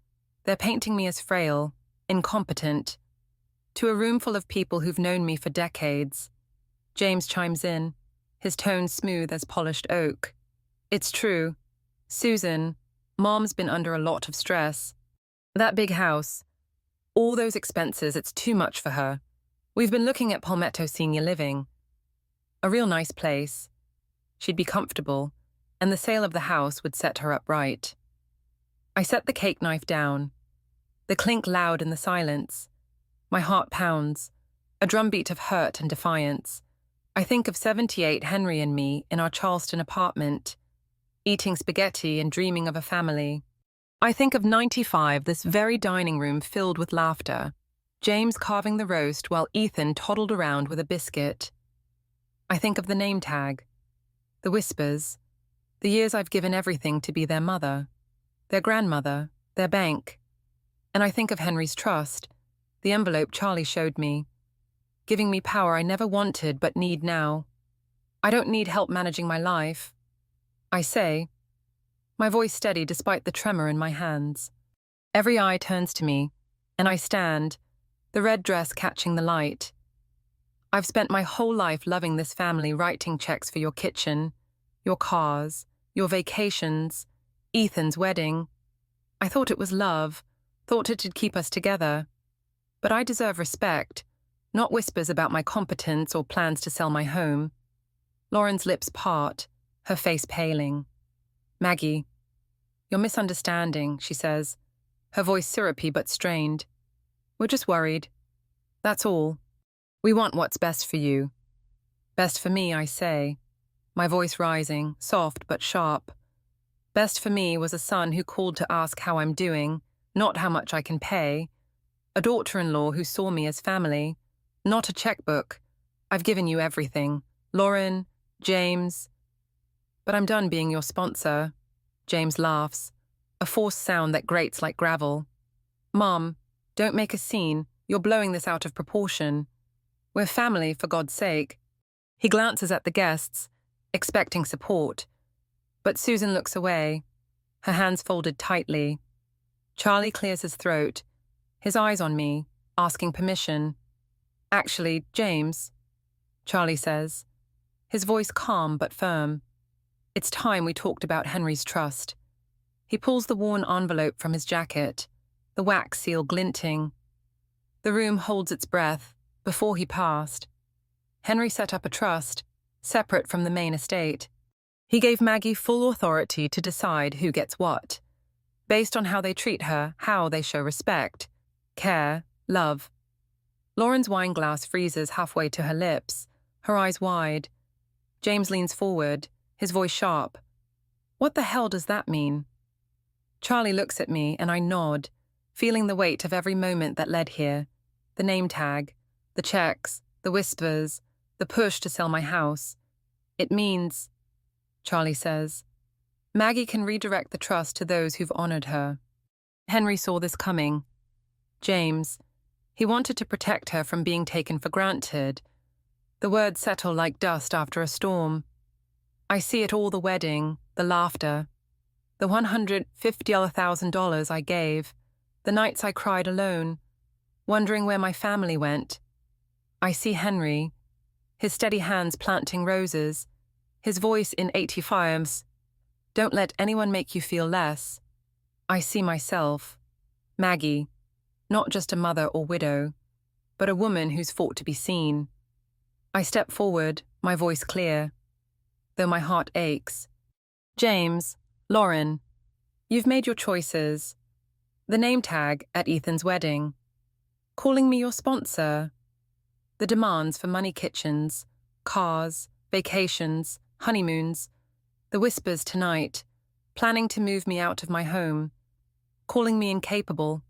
they're painting me as frail, incompetent, to a room full of people who've known me for decades. James chimes in, his tone smooth as polished oak. It's true. Susan, Mom's been under a lot of stress. That big house, all those expenses, it's too much for her. We've been looking at Palmetto Senior Living. A real nice place. She'd be comfortable, and the sale of the house would set her up right. I set the cake knife down. The clink loud in the silence. My heart pounds, a drumbeat of hurt and defiance. I think of 78 Henry and me in our Charleston apartment, eating spaghetti and dreaming of a family. I think of 95, this very dining room filled with laughter, James carving the roast while Ethan toddled around with a biscuit. I think of the name tag, the whispers, the years I've given everything to be their mother, their grandmother, their bank. And I think of Henry's trust, the envelope Charlie showed me, giving me power I never wanted but need now. I don't need help managing my life. I say, my voice steady despite the tremor in my hands. Every eye turns to me, and I stand, the red dress catching the light. I've spent my whole life loving this family, writing checks for your kitchen, your cars, your vacations, Ethan's wedding. I thought it was love, thought it'd keep us together. But I deserve respect, not whispers about my competence or plans to sell my home. Lauren's lips part, her face paling. Maggie, you're misunderstanding, she says, her voice syrupy but strained. We're just worried. That's all. We want what's best for you. Best for me, I say, my voice rising, soft but sharp. Best for me was a son who called to ask how I'm doing, not how much I can pay. A daughter-in-law who saw me as family, not a checkbook. I've given you everything. Lauren, James. But I'm done being your sponsor. James laughs, a forced sound that grates like gravel. Mom, don't make a scene. You're blowing this out of proportion. We're family, for God's sake. He glances at the guests, expecting support. But Susan looks away, her hands folded tightly. Charlie clears his throat, his eyes on me, asking permission. Actually, James, Charlie says, his voice calm but firm. It's time we talked about Henry's trust. He pulls the worn envelope from his jacket, the wax seal glinting. The room holds its breath. Before he passed, Henry set up a trust, separate from the main estate. He gave Maggie full authority to decide who gets what, based on how they treat her, how they show respect, care, love. Lauren's wine glass freezes halfway to her lips, her eyes wide. James leans forward, his voice sharp. What the hell does that mean? Charlie looks at me and I nod, feeling the weight of every moment that led here. The name tag, the checks, the whispers, the push to sell my house. It means, Charlie says, Maggie can redirect the trust to those who've honored her. Henry saw this coming. James, he wanted to protect her from being taken for granted. The words settle like dust after a storm. I see it all: the wedding, the laughter, the $150,000 I gave, the nights I cried alone, wondering where my family went. I see Henry, his steady hands planting roses, his voice in 85s. Don't let anyone make you feel less. I see myself, Maggie, not just a mother or widow, but a woman who's fought to be seen. I step forward, my voice clear, though my heart aches. James, Lauren, you've made your choices. The name tag at Ethan's wedding, calling me your sponsor, the demands for money kitchens, cars, vacations, honeymoons, the whispers tonight, planning to move me out of my home, calling me incapable.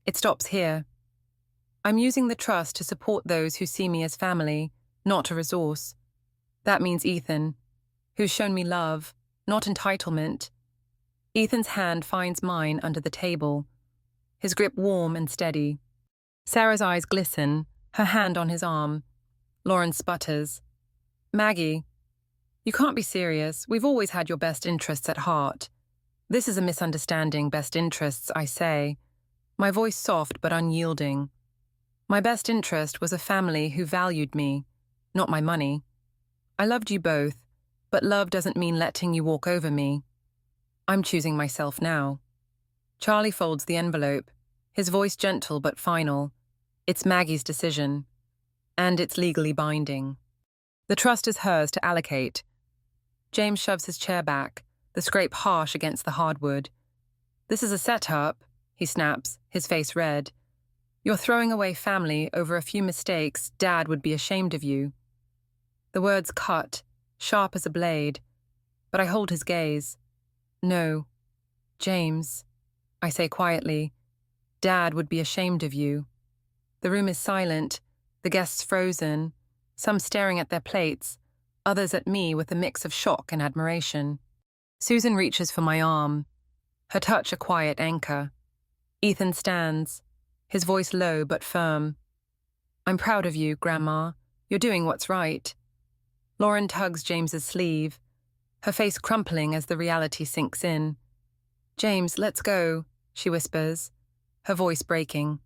It stops here. I'm using the trust to support those who see me as family, not a resource. That means Ethan, who's shown me love, not entitlement. Ethan's hand finds mine under the table, his grip warm and steady. Sarah's eyes glisten, her hand on his arm. Lauren sputters. Maggie, you can't be serious. We've always had your best interests at heart. This is a misunderstanding. Best interests, I say, my voice soft but unyielding. My best interest was a family who valued me, not my money. I loved you both, but love doesn't mean letting you walk over me. I'm choosing myself now. Charlie folds the envelope, his voice gentle but final. It's Maggie's decision, and it's legally binding. The trust is hers to allocate. James shoves his chair back, the scrape harsh against the hardwood. This is a setup, he snaps, his face red. You're throwing away family over a few mistakes. Dad would be ashamed of you. The words cut, sharp as a blade, but I hold his gaze. No, James, I say quietly, Dad would be ashamed of you. The room is silent, the guests frozen, some staring at their plates, others at me with a mix of shock and admiration. Susan reaches for my arm, her touch a quiet anchor. Ethan stands, his voice low but firm. I'm proud of you, Grandma. You're doing what's right. Lauren tugs James's sleeve, her face crumpling as the reality sinks in. James, let's go, she whispers, her voice breaking.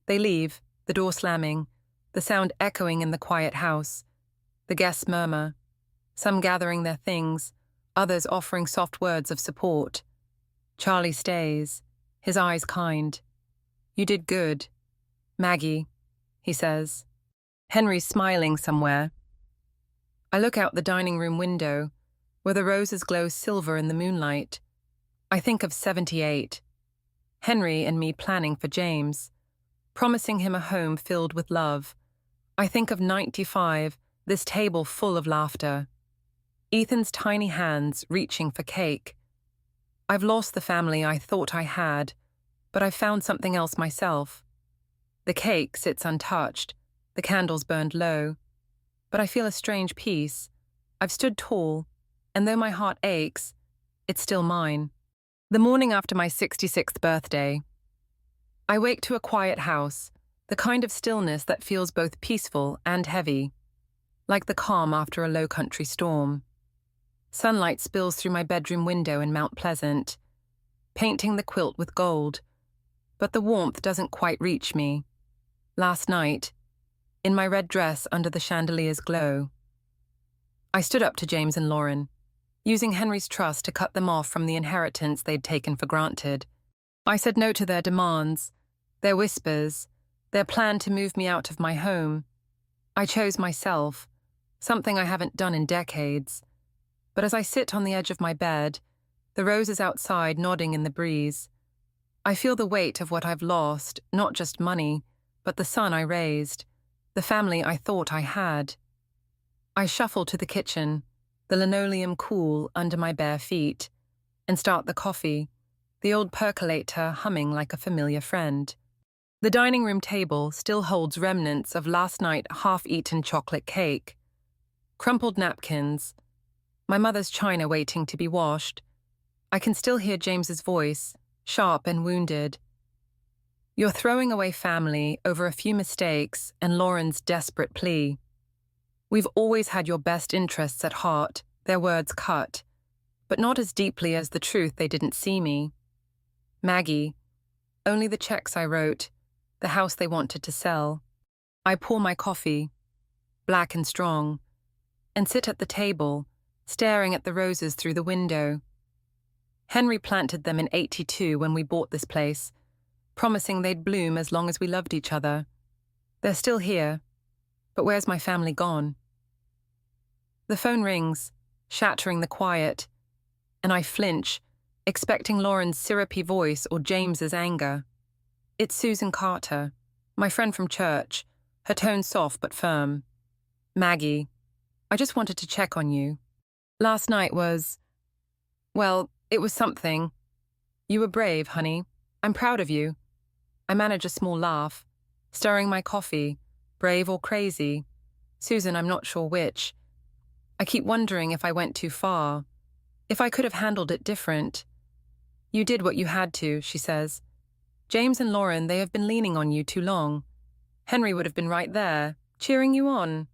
They leave, the door slamming, the sound echoing in the quiet house. The guests murmur, some gathering their things, others offering soft words of support. Charlie stays, his eyes kind. You did good. Maggie, he says. Henry's smiling somewhere. I look out the dining room window, where the roses glow silver in the moonlight. I think of 78. Henry and me planning for James, promising him a home filled with love. I think of 95, this table full of laughter. Ethan's tiny hands reaching for cake. I've lost the family I thought I had, but I've found something else myself. The cake sits untouched, the candles burned low. But I feel a strange peace. I've stood tall, and though my heart aches, it's still mine. The morning after my 66th birthday, I wake to a quiet house, the kind of stillness that feels both peaceful and heavy, like the calm after a low-country storm. Sunlight spills through my bedroom window in Mount Pleasant, painting the quilt with gold, but the warmth doesn't quite reach me. Last night, in my red dress under the chandelier's glow, I stood up to James and Lauren, using Henry's trust to cut them off from the inheritance they'd taken for granted. I said no to their demands, their whispers, their plan to move me out of my home. I chose myself, something I haven't done in decades. But as I sit on the edge of my bed, the roses outside nodding in the breeze, I feel the weight of what I've lost, not just money, but the son I raised, the family I thought I had. I shuffle to the kitchen, the linoleum cool under my bare feet. and start the coffee, the old percolator humming like a familiar friend. The dining room table still holds remnants of last night half-eaten chocolate cake, crumpled napkins, my mother's china waiting to be washed. I can still hear James's voice, sharp and wounded. You're throwing away family over a few mistakes and Lauren's desperate plea. We've always had your best interests at heart, their words cut, but not as deeply as the truth they didn't see me. Maggie, only the checks I wrote, the house they wanted to sell. I pour my coffee, black and strong, and sit at the table, staring at the roses through the window. Henry planted them in '82 when we bought this place, promising they'd bloom as long as we loved each other. They're still here, but where's my family gone? The phone rings, shattering the quiet, and I flinch, expecting Lauren's syrupy voice or James's anger. It's Susan Carter, my friend from church, her tone soft but firm. Maggie, I just wanted to check on you. Last night was, well, it was something. You were brave, honey. I'm proud of you. I manage a small laugh, stirring my coffee, brave or crazy. Susan, I'm not sure which. I keep wondering if I went too far, if I could have handled it different. You did what you had to, she says. James and Lauren, they have been leaning on you too long. Henry would have been right there, cheering you on.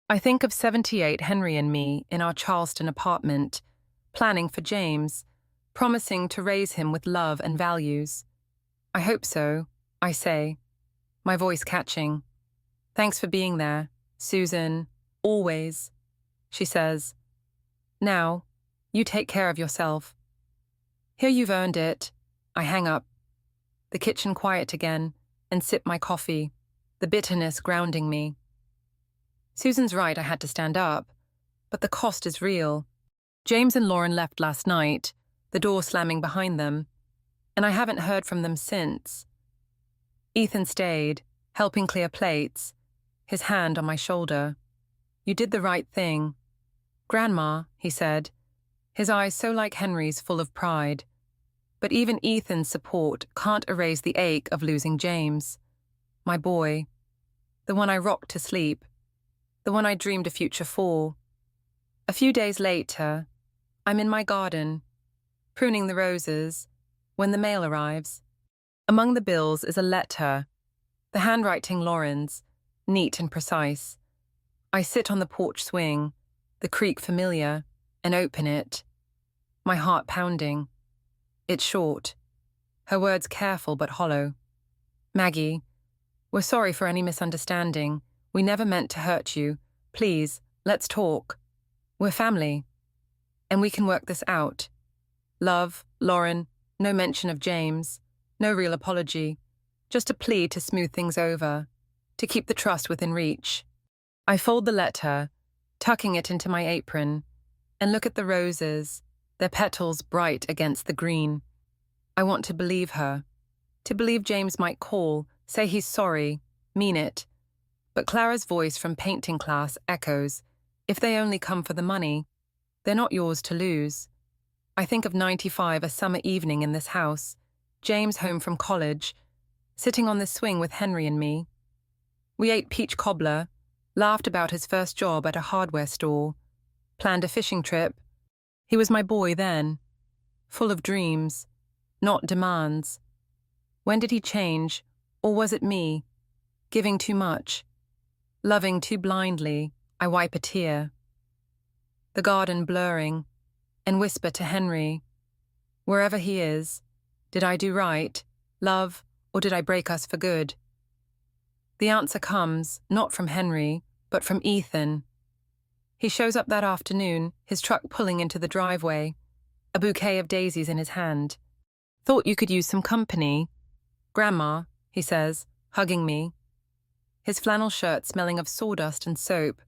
I think of 78 Henry and me in our Charleston apartment, planning for James, promising to raise him with love and values. I hope so, I say, my voice catching. Thanks for being there, Susan, always, she says. Now, you take care of yourself. Here, you've earned it. I hang up. The kitchen quiet again, and sip my coffee, the bitterness grounding me. Susan's right, I had to stand up, but the cost is real. James and Lauren left last night, the door slamming behind them, and I haven't heard from them since. Ethan stayed, helping clear plates, his hand on my shoulder. You did the right thing. Grandma, he said, his eyes so like Henry's, full of pride. But even Ethan's support can't erase the ache of losing James. My boy. The one I rocked to sleep. The one I dreamed a future for. A few days later, I'm in my garden, pruning the roses, when the mail arrives. Among the bills is a letter, the handwriting Lauren's, neat and precise. I sit on the porch swing, the creak familiar, and open it, my heart pounding. It's short, her words careful but hollow. Maggie, we're sorry for any misunderstanding. We never meant to hurt you. Please, let's talk. We're family, and we can work this out. Love, Lauren, no mention of James, no real apology, just a plea to smooth things over, to keep the trust within reach. I fold the letter, tucking it into my apron, and look at the roses, their petals bright against the green. I want to believe her, to believe James might call, say he's sorry, mean it. But Clara's voice from painting class echoes, if they only come for the money, they're not yours to lose. I think of '95, a summer evening in this house, James home from college, sitting on the swing with Henry and me. We ate peach cobbler, laughed about his first job at a hardware store, planned a fishing trip. He was my boy then, full of dreams, not demands. When did he change, or was it me, giving too much? Loving too blindly, I wipe a tear. The garden blurring, and whisper to Henry, wherever he is, did I do right, love, or did I break us for good? The answer comes, not from Henry, but from Ethan. He shows up that afternoon, his truck pulling into the driveway, a bouquet of daisies in his hand. Thought you could use some company. Grandma, he says, hugging me. His flannel shirt smelling of sawdust and soap.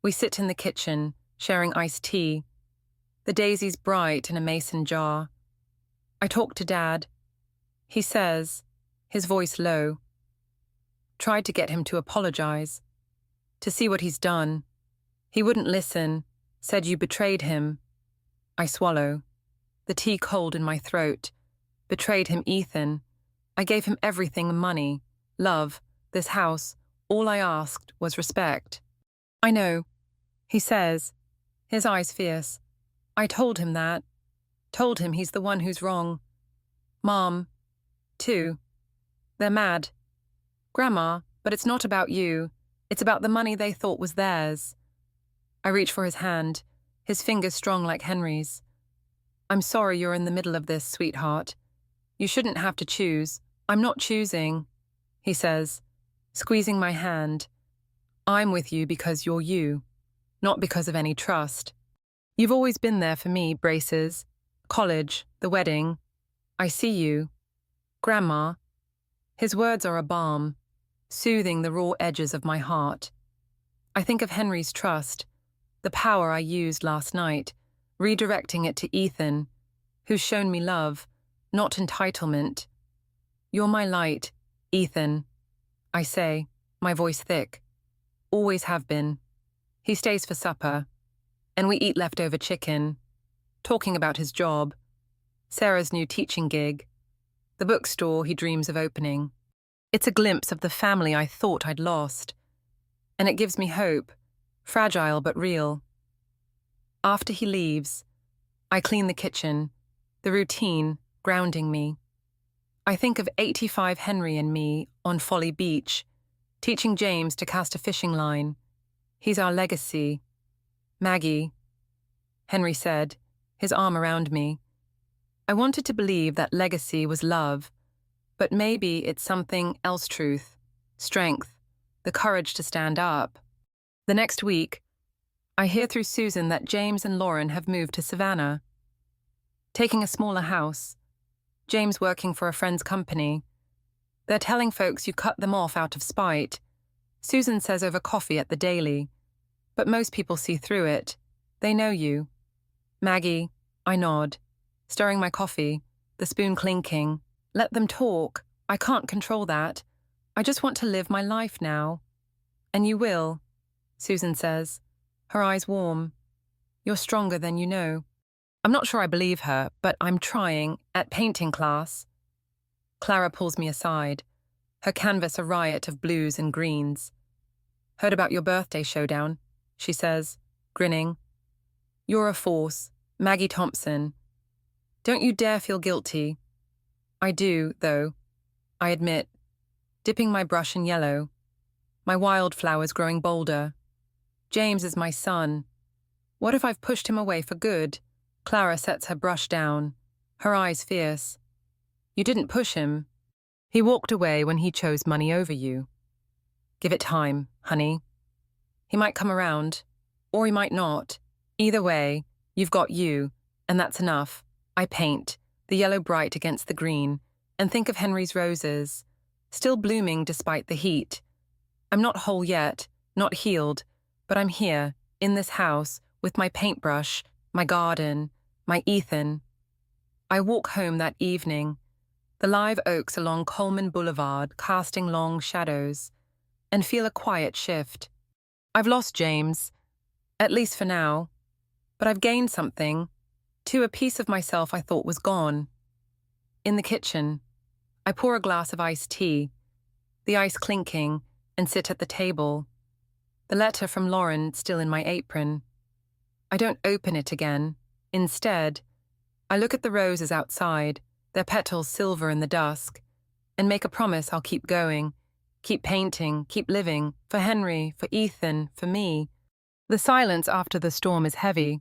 We sit in the kitchen, sharing iced tea. The daisies bright in a mason jar. I talk to Dad. He says, his voice low. Tried to get him to apologize, to see what he's done. He wouldn't listen, said you betrayed him. I swallow. the tea cold in my throat. Betrayed him, Ethan. I gave him everything: money, love, this house. All I asked was respect. I know, he says, his eyes fierce. I told him that. Told him he's the one who's wrong. Mom, too. They're mad. Grandma, but it's not about you. It's about the money they thought was theirs. I reach for his hand, his fingers strong like Henry's. I'm sorry you're in the middle of this, sweetheart. You shouldn't have to choose. I'm not choosing, he says, squeezing my hand. I'm with you because you're you, not because of any trust. You've always been there for me, braces, college, the wedding. I see you. Grandma. His words are a balm, soothing the raw edges of my heart. I think of Henry's trust, the power I used last night, redirecting it to Ethan, who's shown me love, not entitlement. You're my light, Ethan, I say, my voice thick. Always have been. He stays for supper, and we eat leftover chicken, talking about his job, Sarah's new teaching gig, the bookstore he dreams of opening. It's a glimpse of the family I thought I'd lost, and it gives me hope, fragile but real. After he leaves, I clean the kitchen, the routine grounding me. I think of 85 Henry and me on Folly Beach, teaching James to cast a fishing line. He's our legacy. Maggie, Henry said, his arm around me. I wanted to believe that legacy was love, but maybe it's something else: truth, strength, the courage to stand up. The next week, I hear through Susan that James and Lauren have moved to Savannah, taking a smaller house. James working for a friend's company. They're telling folks you cut them off out of spite. Susan says over coffee at the Daily, but most people see through it. They know you. Maggie, I nod, stirring my coffee, the spoon clinking. Let them talk. I can't control that. I just want to live my life now. And you will, Susan says, her eyes warm. You're stronger than you know. I'm not sure I believe her, but I'm trying. At painting class, Clara pulls me aside, her canvas a riot of blues and greens. Heard about your birthday showdown, she says, grinning. You're a force, Maggie Thompson. Don't you dare feel guilty. I do, though, I admit, dipping my brush in yellow, my wildflowers growing bolder. James is my son. What if I've pushed him away for good? Clara sets her brush down, her eyes fierce. You didn't push him. He walked away when he chose money over you. Give it time, honey. He might come around, or he might not. Either way, you've got you, and that's enough. I paint, the yellow bright against the green, and think of Henry's roses, still blooming despite the heat. I'm not whole yet, not healed, but I'm here, in this house, with my paintbrush, my garden, my Ethan. I walk home that evening, the live oaks along Coleman Boulevard casting long shadows, and feel a quiet shift. I've lost James, at least for now, but I've gained something, too, a piece of myself I thought was gone. In the kitchen, I pour a glass of iced tea, the ice clinking, and sit at the table, the letter from Lauren still in my apron. I don't open it again. Instead, I look at the roses outside, their petals silver in the dusk, and make a promise I'll keep going, keep painting, keep living, for Henry, for Ethan, for me. The silence after the storm is heavy,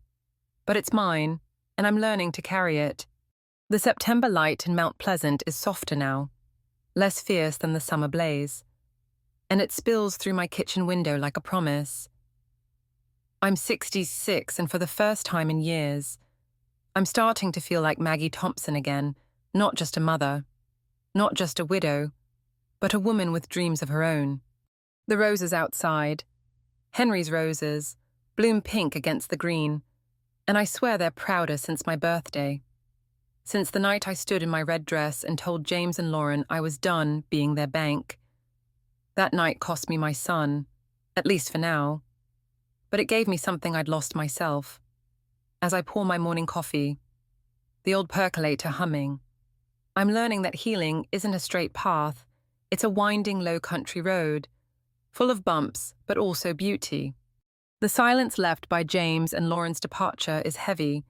but it's mine, and I'm learning to carry it. The September light in Mount Pleasant is softer now, less fierce than the summer blaze, and it spills through my kitchen window like a promise. I'm 66, and for the first time in years, I'm starting to feel like Maggie Thompson again, not just a mother, not just a widow, but a woman with dreams of her own. The roses outside, Henry's roses, bloom pink against the green, and I swear they're prouder since my birthday. Since the night I stood in my red dress and told James and Lauren I was done being their bank. That night cost me my son, at least for now, but it gave me something I'd lost myself. As I pour my morning coffee, the old percolator humming. I'm learning that healing isn't a straight path, it's a winding low country road, full of bumps but also beauty. The silence left by James and Lauren's departure is heavy,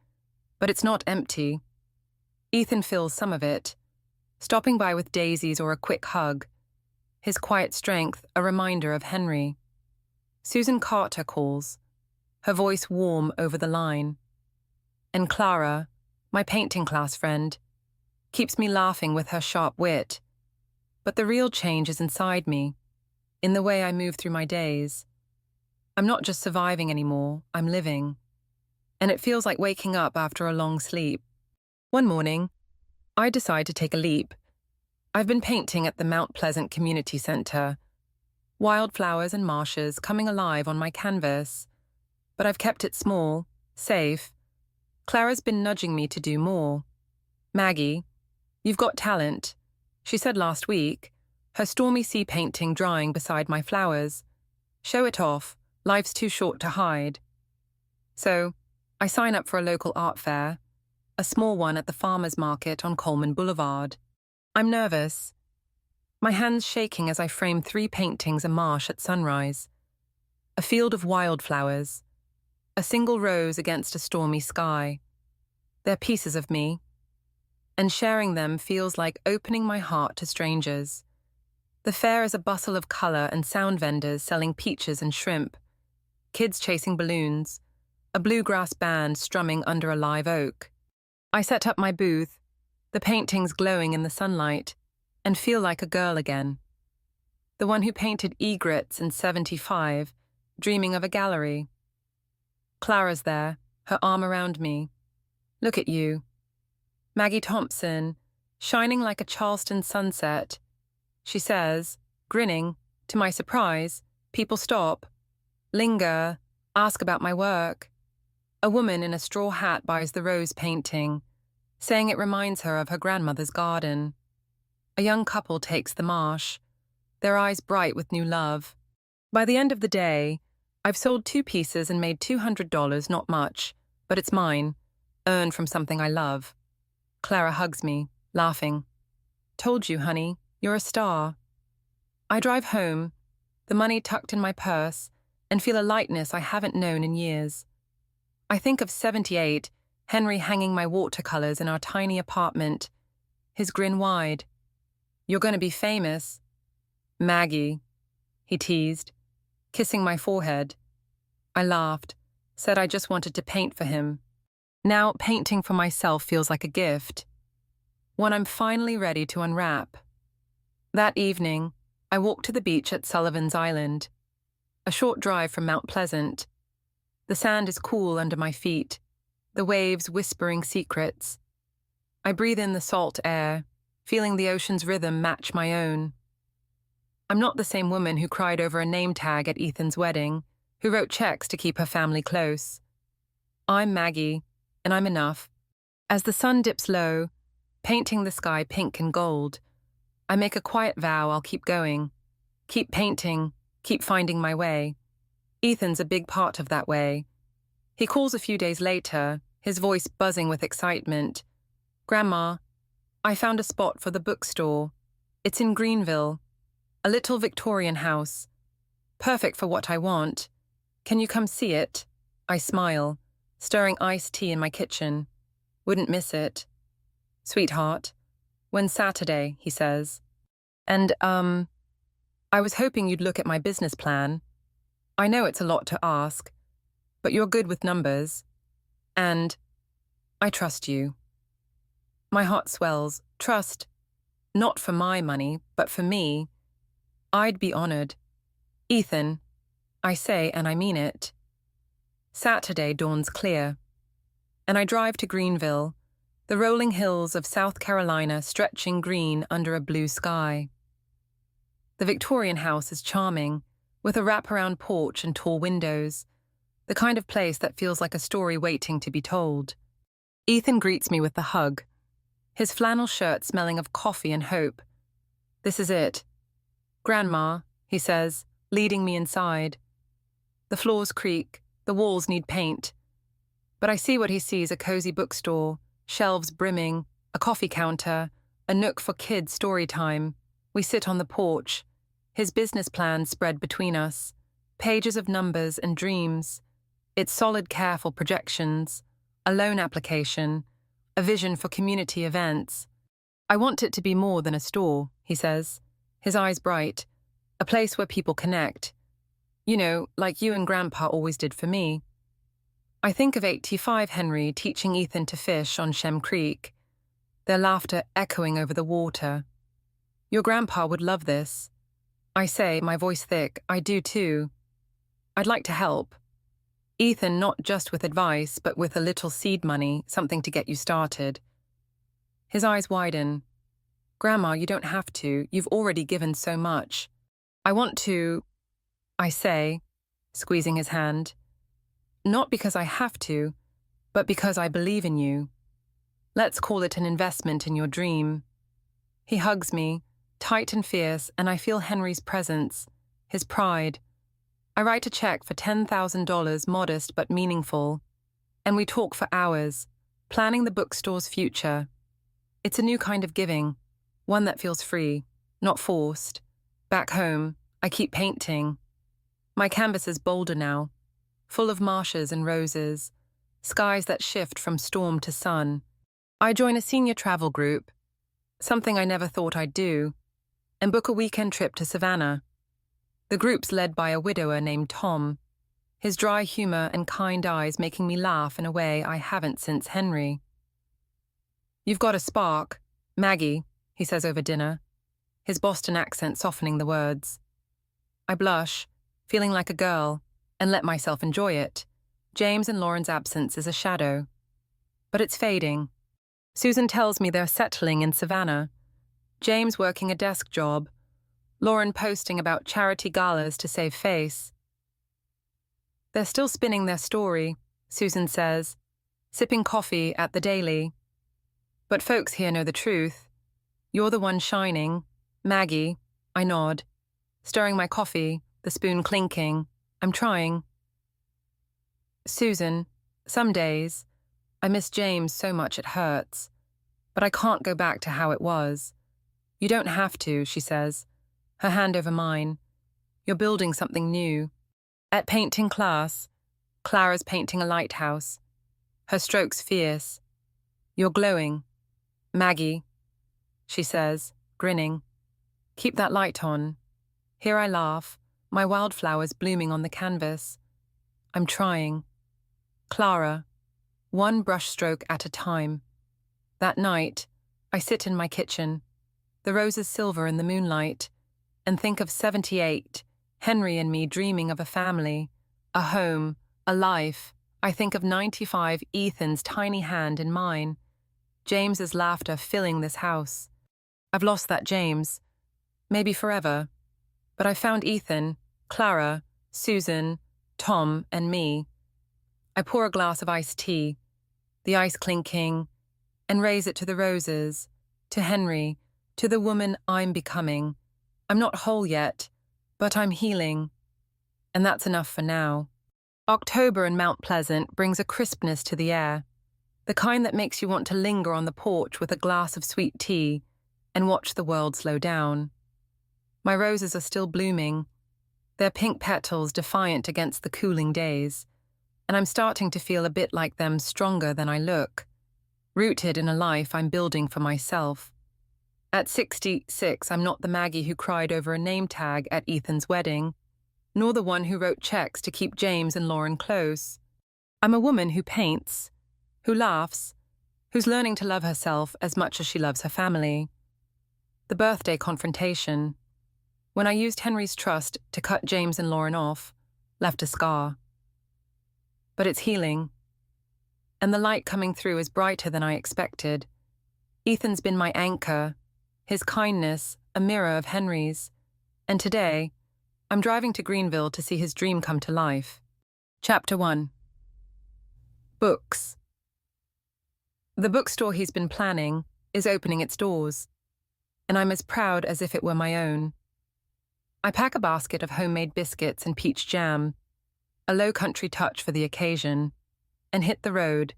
but it's not empty. Ethan fills some of it, stopping by with daisies or a quick hug, his quiet strength a reminder of Henry. Susan Carter calls, her voice warm over the line. And Clara, my painting class friend, keeps me laughing with her sharp wit. But the real change is inside me, in the way I move through my days. I'm not just surviving anymore, I'm living. And it feels like waking up after a long sleep. One morning, I decide to take a leap. I've been painting at the Mount Pleasant Community Center, wildflowers and marshes coming alive on my canvas. But I've kept it small, safe. Clara's been nudging me to do more. Maggie, you've got talent, she said last week, her stormy sea painting drying beside my flowers. Show it off, life's too short to hide. So, I sign up for a local art fair, a small one at the farmer's market on Coleman Boulevard. I'm nervous, my hands shaking as I frame 3 paintings a marsh at sunrise. A field of wildflowers, a single rose against a stormy sky. They're pieces of me, and sharing them feels like opening my heart to strangers. The fair is a bustle of colour and sound vendors selling peaches and shrimp, kids chasing balloons, a bluegrass band strumming under a live oak. I set up my booth, the paintings glowing in the sunlight, and feel like a girl again. The one who painted egrets in '75, dreaming of a gallery. Clara's there, her arm around me. Look at you. Maggie Thompson, shining like a Charleston sunset. She says, grinning. To my surprise, people stop, linger, ask about my work. A woman in a straw hat buys the rose painting, saying it reminds her of her grandmother's garden. A young couple takes the marsh, their eyes bright with new love. By the end of the day, I've sold 2 pieces and made $200, not much, but it's mine, earned from something I love. Clara hugs me, laughing. Told you, honey, you're a star. I drive home, the money tucked in my purse, and feel a lightness I haven't known in years. I think of '78, Henry hanging my watercolors in our tiny apartment, his grin wide. You're going to be famous. Maggie, he teased, kissing my forehead. I laughed, said I just wanted to paint for him. Now painting for myself feels like a gift, one I'm finally ready to unwrap. That evening, I walked to the beach at Sullivan's Island, a short drive from Mount Pleasant. The sand is cool under my feet, the waves whispering secrets. I breathe in the salt air, feeling the ocean's rhythm match my own. I'm not the same woman who cried over a name tag at Ethan's wedding, who wrote checks to keep her family close. I'm Maggie, and I'm enough. As the sun dips low, painting the sky pink and gold, I make a quiet vow I'll keep going, keep painting, keep finding my way. Ethan's a big part of that way. He calls a few days later, his voice buzzing with excitement. Grandma, I found a spot for the bookstore. It's in Greenville, a little Victorian house. Perfect for what I want. Can you come see it? I smile, stirring iced tea in my kitchen. Wouldn't miss it. Sweetheart, when's Saturday, he says. And, I was hoping you'd look at my business plan. I know it's a lot to ask, but you're good with numbers. And I trust you. My heart swells. Trust, not for my money, but for me. I'd be honored. Ethan, I say and I mean it. Saturday dawns clear, and I drive to Greenville, the rolling hills of South Carolina stretching green under a blue sky. The Victorian house is charming, with a wraparound porch and tall windows, the kind of place that feels like a story waiting to be told. Ethan greets me with a hug, his flannel shirt smelling of coffee and hope. This is it. Grandma, he says, leading me inside. The floors creak, the walls need paint. But I see what he sees, a cozy bookstore, Shelves brimming, a coffee counter, a nook for kids' story time. We sit on the porch, his business plans spread between us, pages of numbers and dreams. It's solid care for projections, a loan application, a vision for community events. I want it to be more than a store, he says, his eyes bright, a place where people connect. You know, like you and Grandpa always did for me. I think of 85 Henry teaching Ethan to fish on Shem Creek, their laughter echoing over the water. Your grandpa would love this. I say, my voice thick, I do too. I'd like to help. Ethan, not just with advice, but with a little seed money, something to get you started. His eyes widen. Grandma, you don't have to. You've already given so much. I want to, I say, squeezing his hand. Not because I have to, but because I believe in you. Let's call it an investment in your dream. He hugs me, tight and fierce, and I feel Henry's presence, his pride. I write a check for $10,000, modest but meaningful, and we talk for hours, planning the bookstore's future. It's a new kind of giving, one that feels free, not forced. Back home, I keep painting. My canvas is bolder now, full of marshes and roses, skies that shift from storm to sun. I join a senior travel group, something I never thought I'd do, and book a weekend trip to Savannah. The group's led by a widower named Tom, his dry humor and kind eyes making me laugh in a way I haven't since Henry. You've got a spark, Maggie, he says over dinner, his Boston accent softening the words. I blush, feeling like a girl, and let myself enjoy it. James and Lauren's absence is a shadow. But it's fading. Susan tells me they're settling in Savannah. James working a desk job. Lauren posting about charity galas to save face. They're still spinning their story, Susan says, sipping coffee at the Daily. But folks here know the truth. You're the one shining. Maggie, I nod. Stirring my coffee, the spoon clinking. I'm trying. Susan, some days, I miss James so much it hurts. But I can't go back to how it was. You don't have to, she says, her hand over mine. You're building something new. At painting class, Clara's painting a lighthouse. Her strokes fierce. You're glowing. Maggie, she says, grinning. Keep that light on. Here I laugh, my wildflowers blooming on the canvas. I'm trying. Clara, one brushstroke at a time. That night, I sit in my kitchen, the roses silver in the moonlight, and think of 78, Henry and me dreaming of a family, a home, a life. I think of 95, Ethan's tiny hand in mine, James's laughter filling this house. I've lost that James, maybe forever, but I found Ethan, Clara, Susan, Tom, and me. I pour a glass of iced tea, the ice clinking, and raise it to the roses, to Henry, to the woman I'm becoming. I'm not whole yet, but I'm healing. And that's enough for now. October in Mount Pleasant brings a crispness to the air, the kind that makes you want to linger on the porch with a glass of sweet tea and watch the world slow down. My roses are still blooming, their pink petals defiant against the cooling days, and I'm starting to feel a bit like them, stronger than I look, rooted in a life I'm building for myself. At 66, I'm not the Maggie who cried over a name tag at Ethan's wedding, nor the one who wrote checks to keep James and Lauren close. I'm a woman who paints, who laughs, who's learning to love herself as much as she loves her family. The birthday confrontation, when I used Henry's trust to cut James and Lauren off, left a scar. But it's healing, and the light coming through is brighter than I expected. Ethan's been my anchor, his kindness a mirror of Henry's, and today, I'm driving to Greenville to see his dream come to life. Chapter 1. Books. The bookstore he's been planning is opening its doors, and I'm as proud as if it were my own. I pack a basket of homemade biscuits and peach jam, a low-country touch for the occasion, and hit the road,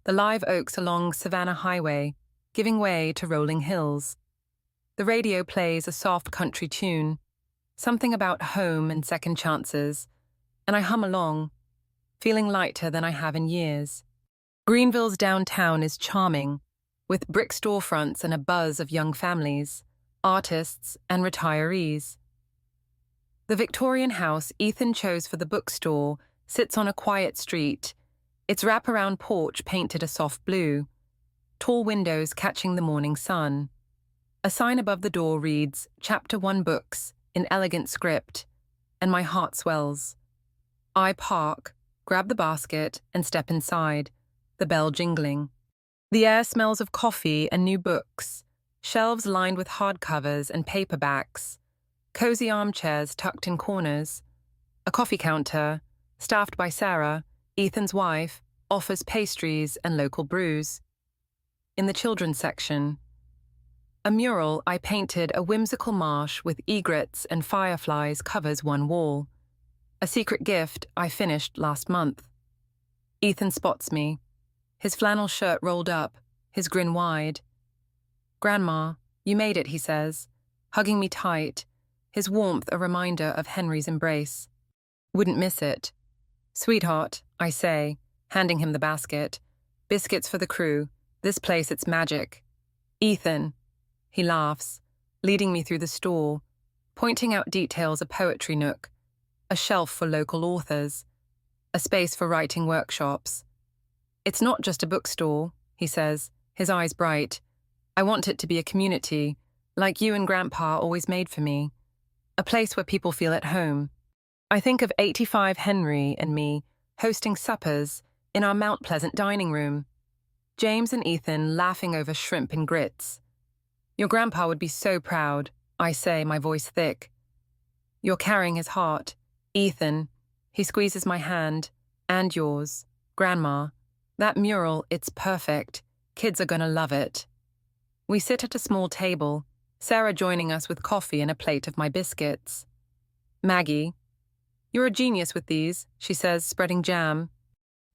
the live oaks along Savannah Highway, giving way to rolling hills. The radio plays a soft country tune, something about home and second chances, and I hum along, feeling lighter than I have in years. Greenville's downtown is charming, with brick storefronts and a buzz of young families, artists, and retirees. The Victorian house Ethan chose for the bookstore sits on a quiet street, its wraparound porch painted a soft blue, tall windows catching the morning sun. A sign above the door reads, "Chapter 1 Books," in elegant script, and my heart swells. I park, grab the basket, and step inside, the bell jingling. The air smells of coffee and new books, shelves lined with hardcovers and paperbacks, cozy armchairs tucked in corners. A coffee counter, staffed by Sarah, Ethan's wife, offers pastries and local brews. In the children's section, a mural I painted a whimsical marsh with egrets and fireflies covers one wall. A secret gift I finished last month. Ethan spots me, his flannel shirt rolled up, his grin wide. "Grandma, you made it," he says, hugging me tight, his warmth a reminder of Henry's embrace. "Wouldn't miss it." "Sweetheart," I say, handing him the basket. "Biscuits for the crew. This place, it's magic." "Ethan," he laughs, leading me through the store, pointing out details: a poetry nook, a shelf for local authors, a space for writing workshops. "It's not just a bookstore," he says, his eyes bright. "I want it to be a community, like you and Grandpa always made for me. A place where people feel at home." I think of 85 Henry and me hosting suppers in our Mount Pleasant dining room. James and Ethan laughing over shrimp and grits. "Your grandpa would be so proud," I say, my voice thick. "You're carrying his heart." "Ethan," he squeezes my hand, "and yours. Grandma, that mural, it's perfect. Kids are gonna love it." We sit at a small table, Sarah joining us with coffee and a plate of my biscuits. "Maggie, you're a genius with these," she says, spreading jam.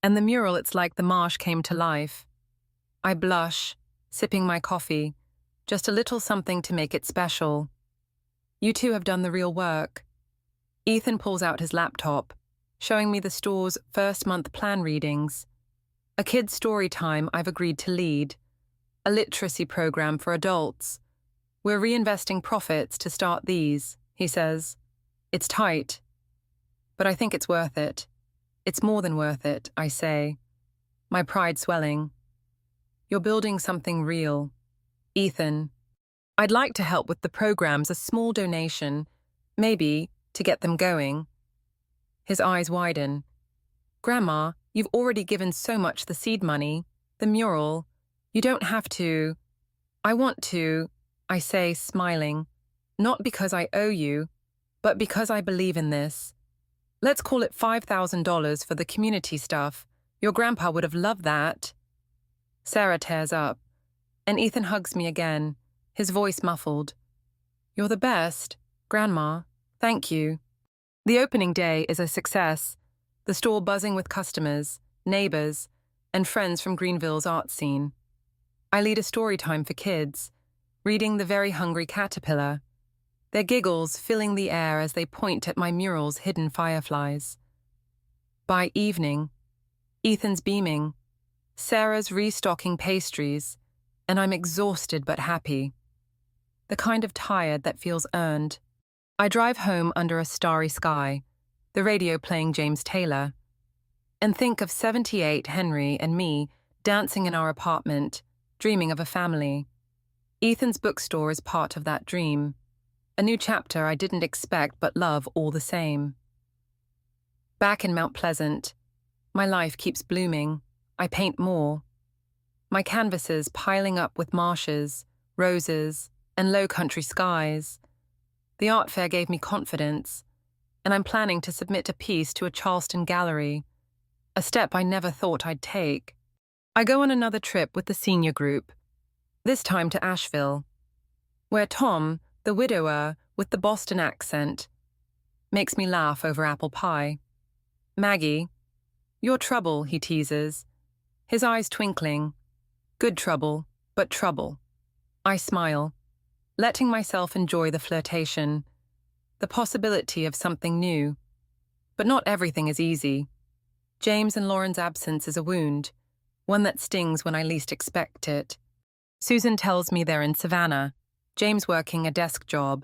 "And the mural, it's like the marsh came to life." I blush, sipping my coffee, just a little something to make it special. "You two have done the real work." Ethan pulls out his laptop, showing me the store's first-month plan readings. A kid's story time I've agreed to lead. A literacy program for adults. "We're reinvesting profits to start these," he says. "It's tight, but I think it's worth it." "It's more than worth it," I say, my pride swelling. "You're building something real." "Ethan, I'd like to help with the programs, a small donation, maybe, to get them going." His eyes widen. "Grandma, you've already given so much: the seed money, the mural. You don't have to." "I want to," I say, smiling. "Not because I owe you, but because I believe in this. Let's call it $5,000 for the community stuff. Your grandpa would have loved that." Sarah tears up, and Ethan hugs me again, his voice muffled. "You're the best, Grandma. Thank you." The opening day is a success, the store buzzing with customers, neighbors, and friends from Greenville's art scene. I lead a story time for kids, reading The Very Hungry Caterpillar, their giggles filling the air as they point at my mural's hidden fireflies. By evening, Ethan's beaming, Sarah's restocking pastries, and I'm exhausted but happy. The kind of tired that feels earned. I drive home under a starry sky, the radio playing James Taylor, and think of 78 Henry and me dancing in our apartment, dreaming of a family. Ethan's bookstore is part of that dream, a new chapter I didn't expect but love all the same. Back in Mount Pleasant, my life keeps blooming. I paint more. My canvases piling up with marshes, roses, and low-country skies. The art fair gave me confidence, and I'm planning to submit a piece to a Charleston gallery, a step I never thought I'd take. I go on another trip with the senior group, this time to Asheville, where Tom, the widower with the Boston accent, makes me laugh over apple pie. "Maggie, your trouble," he teases, his eyes twinkling. Good trouble, but trouble. I smile, letting myself enjoy the flirtation, the possibility of something new. But not everything is easy. James and Lauren's absence is a wound, one that stings when I least expect it. Susan tells me they're in Savannah, James working a desk job,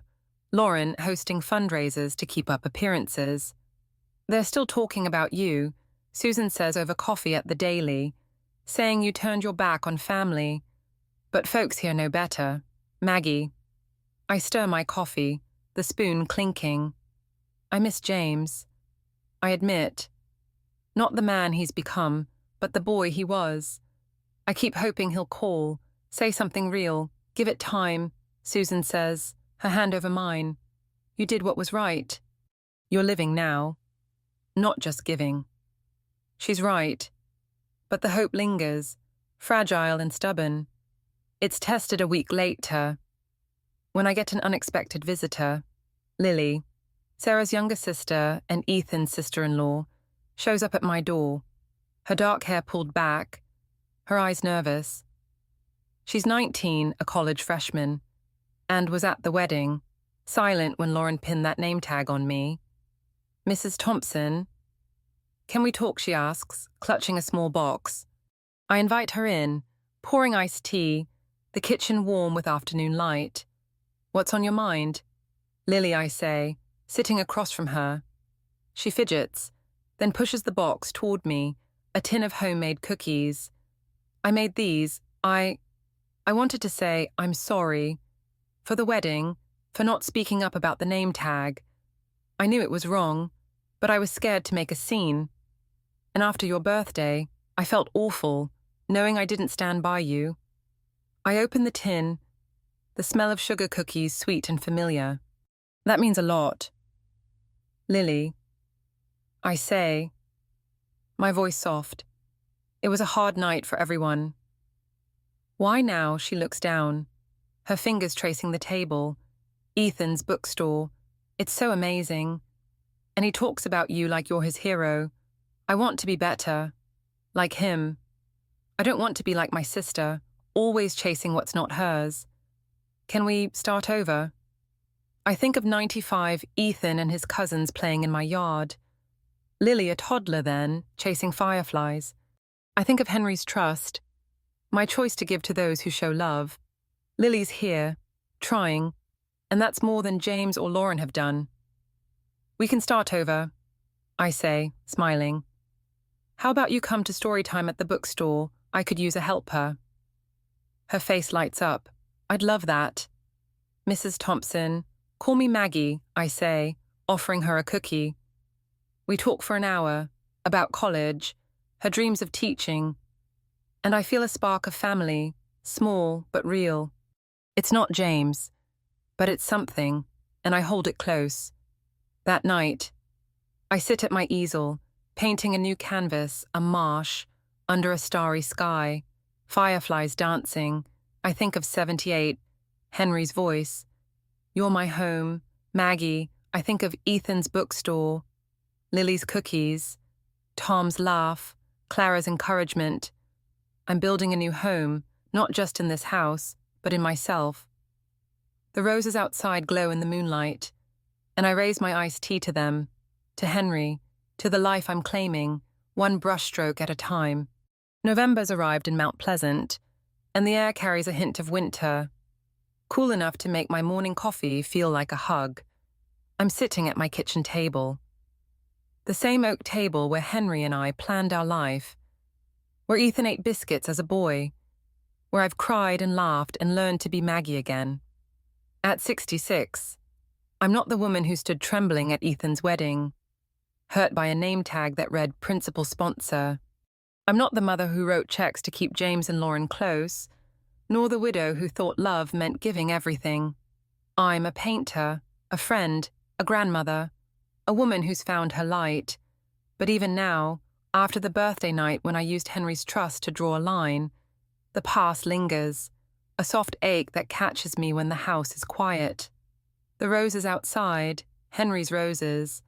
Lauren hosting fundraisers to keep up appearances. They're still talking about you, Susan says over coffee at the Daily, saying you turned your back on family. But folks here know better. Maggie. I stir my coffee, the spoon clinking. I miss James. I admit. Not the man he's become, but the boy he was. I keep hoping he'll call, say something real, give it time, Susan says, her hand over mine. You did what was right. You're living now. Not just giving. She's right. But the hope lingers, fragile and stubborn. It's tested a week later, when I get an unexpected visitor. Lily, Sarah's younger sister and Ethan's sister-in-law, shows up at my door, her dark hair pulled back, her eyes nervous. She's 19, a college freshman, and was at the wedding, silent when Lauren pinned that name tag on me. Mrs. Thompson. Can we talk, she asks, clutching a small box. I invite her in, pouring iced tea, the kitchen warm with afternoon light. What's on your mind? Lily, I say, sitting across from her. She fidgets, then pushes the box toward me, a tin of homemade cookies. I made these. I wanted to say I'm sorry. For the wedding, for not speaking up about the name tag. I knew it was wrong, but I was scared to make a scene. And after your birthday, I felt awful, knowing I didn't stand by you. I open the tin, the smell of sugar cookies sweet and familiar. That means a lot. Lily, I say, my voice soft. It was a hard night for everyone. Why now? She looks down, her fingers tracing the table. Ethan's bookstore. It's so amazing. And he talks about you like you're his hero. I want to be better. Like him. I don't want to be like my sister, always chasing what's not hers. Can we start over? I think of 95 Ethan and his cousins playing in my yard. Lily, a toddler then, chasing fireflies. I think of Henry's trust, my choice to give to those who show love. Lily's here, trying, and that's more than James or Lauren have done. We can start over, I say, smiling. How about you come to story time at the bookstore? I could use a helper. Her face lights up. I'd love that. Mrs. Thompson, call me Maggie, I say, offering her a cookie. We talk for an hour, about college, her dreams of teaching, and I feel a spark of family, small but real. It's not James, but it's something, and I hold it close. That night, I sit at my easel, painting a new canvas, a marsh, under a starry sky, fireflies dancing. I think of 78, Henry's voice. You're my home, Maggie. I think of Ethan's bookstore, Lily's cookies, Tom's laugh, Clara's encouragement. I'm building a new home, not just in this house, but in myself. The roses outside glow in the moonlight, and I raise my iced tea to them, to Henry, to the life I'm claiming, one brushstroke at a time. November's arrived in Mount Pleasant, and the air carries a hint of winter, cool enough to make my morning coffee feel like a hug. I'm sitting at my kitchen table. The same oak table where Henry and I planned our life, where Ethan ate biscuits as a boy, where I've cried and laughed and learned to be Maggie again. At 66, I'm not the woman who stood trembling at Ethan's wedding, hurt by a name tag that read principal sponsor. I'm not the mother who wrote checks to keep James and Lauren close, nor the widow who thought love meant giving everything. I'm a painter, a friend, a grandmother, a woman who's found her light. But even now, after the birthday night when I used Henry's trust to draw a line, the past lingers, a soft ache that catches me when the house is quiet. The roses outside, Henry's roses,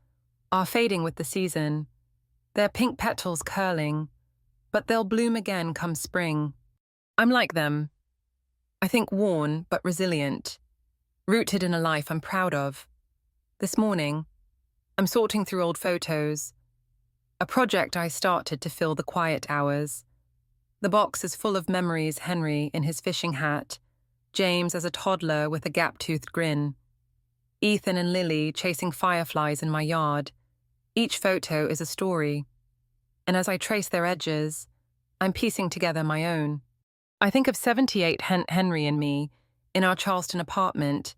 are fading with the season, their pink petals curling. but they'll bloom again come spring. I'm like them. I think worn but resilient, rooted in a life I'm proud of. This morning, I'm sorting through old photos, a project I started to fill the quiet hours. The box is full of memories: Henry in his fishing hat, James as a toddler with a gap-toothed grin, Ethan and Lily chasing fireflies in my yard. Each photo is a story, and as I trace their edges, I'm piecing together my own. I think of 78 Henry and me in our Charleston apartment,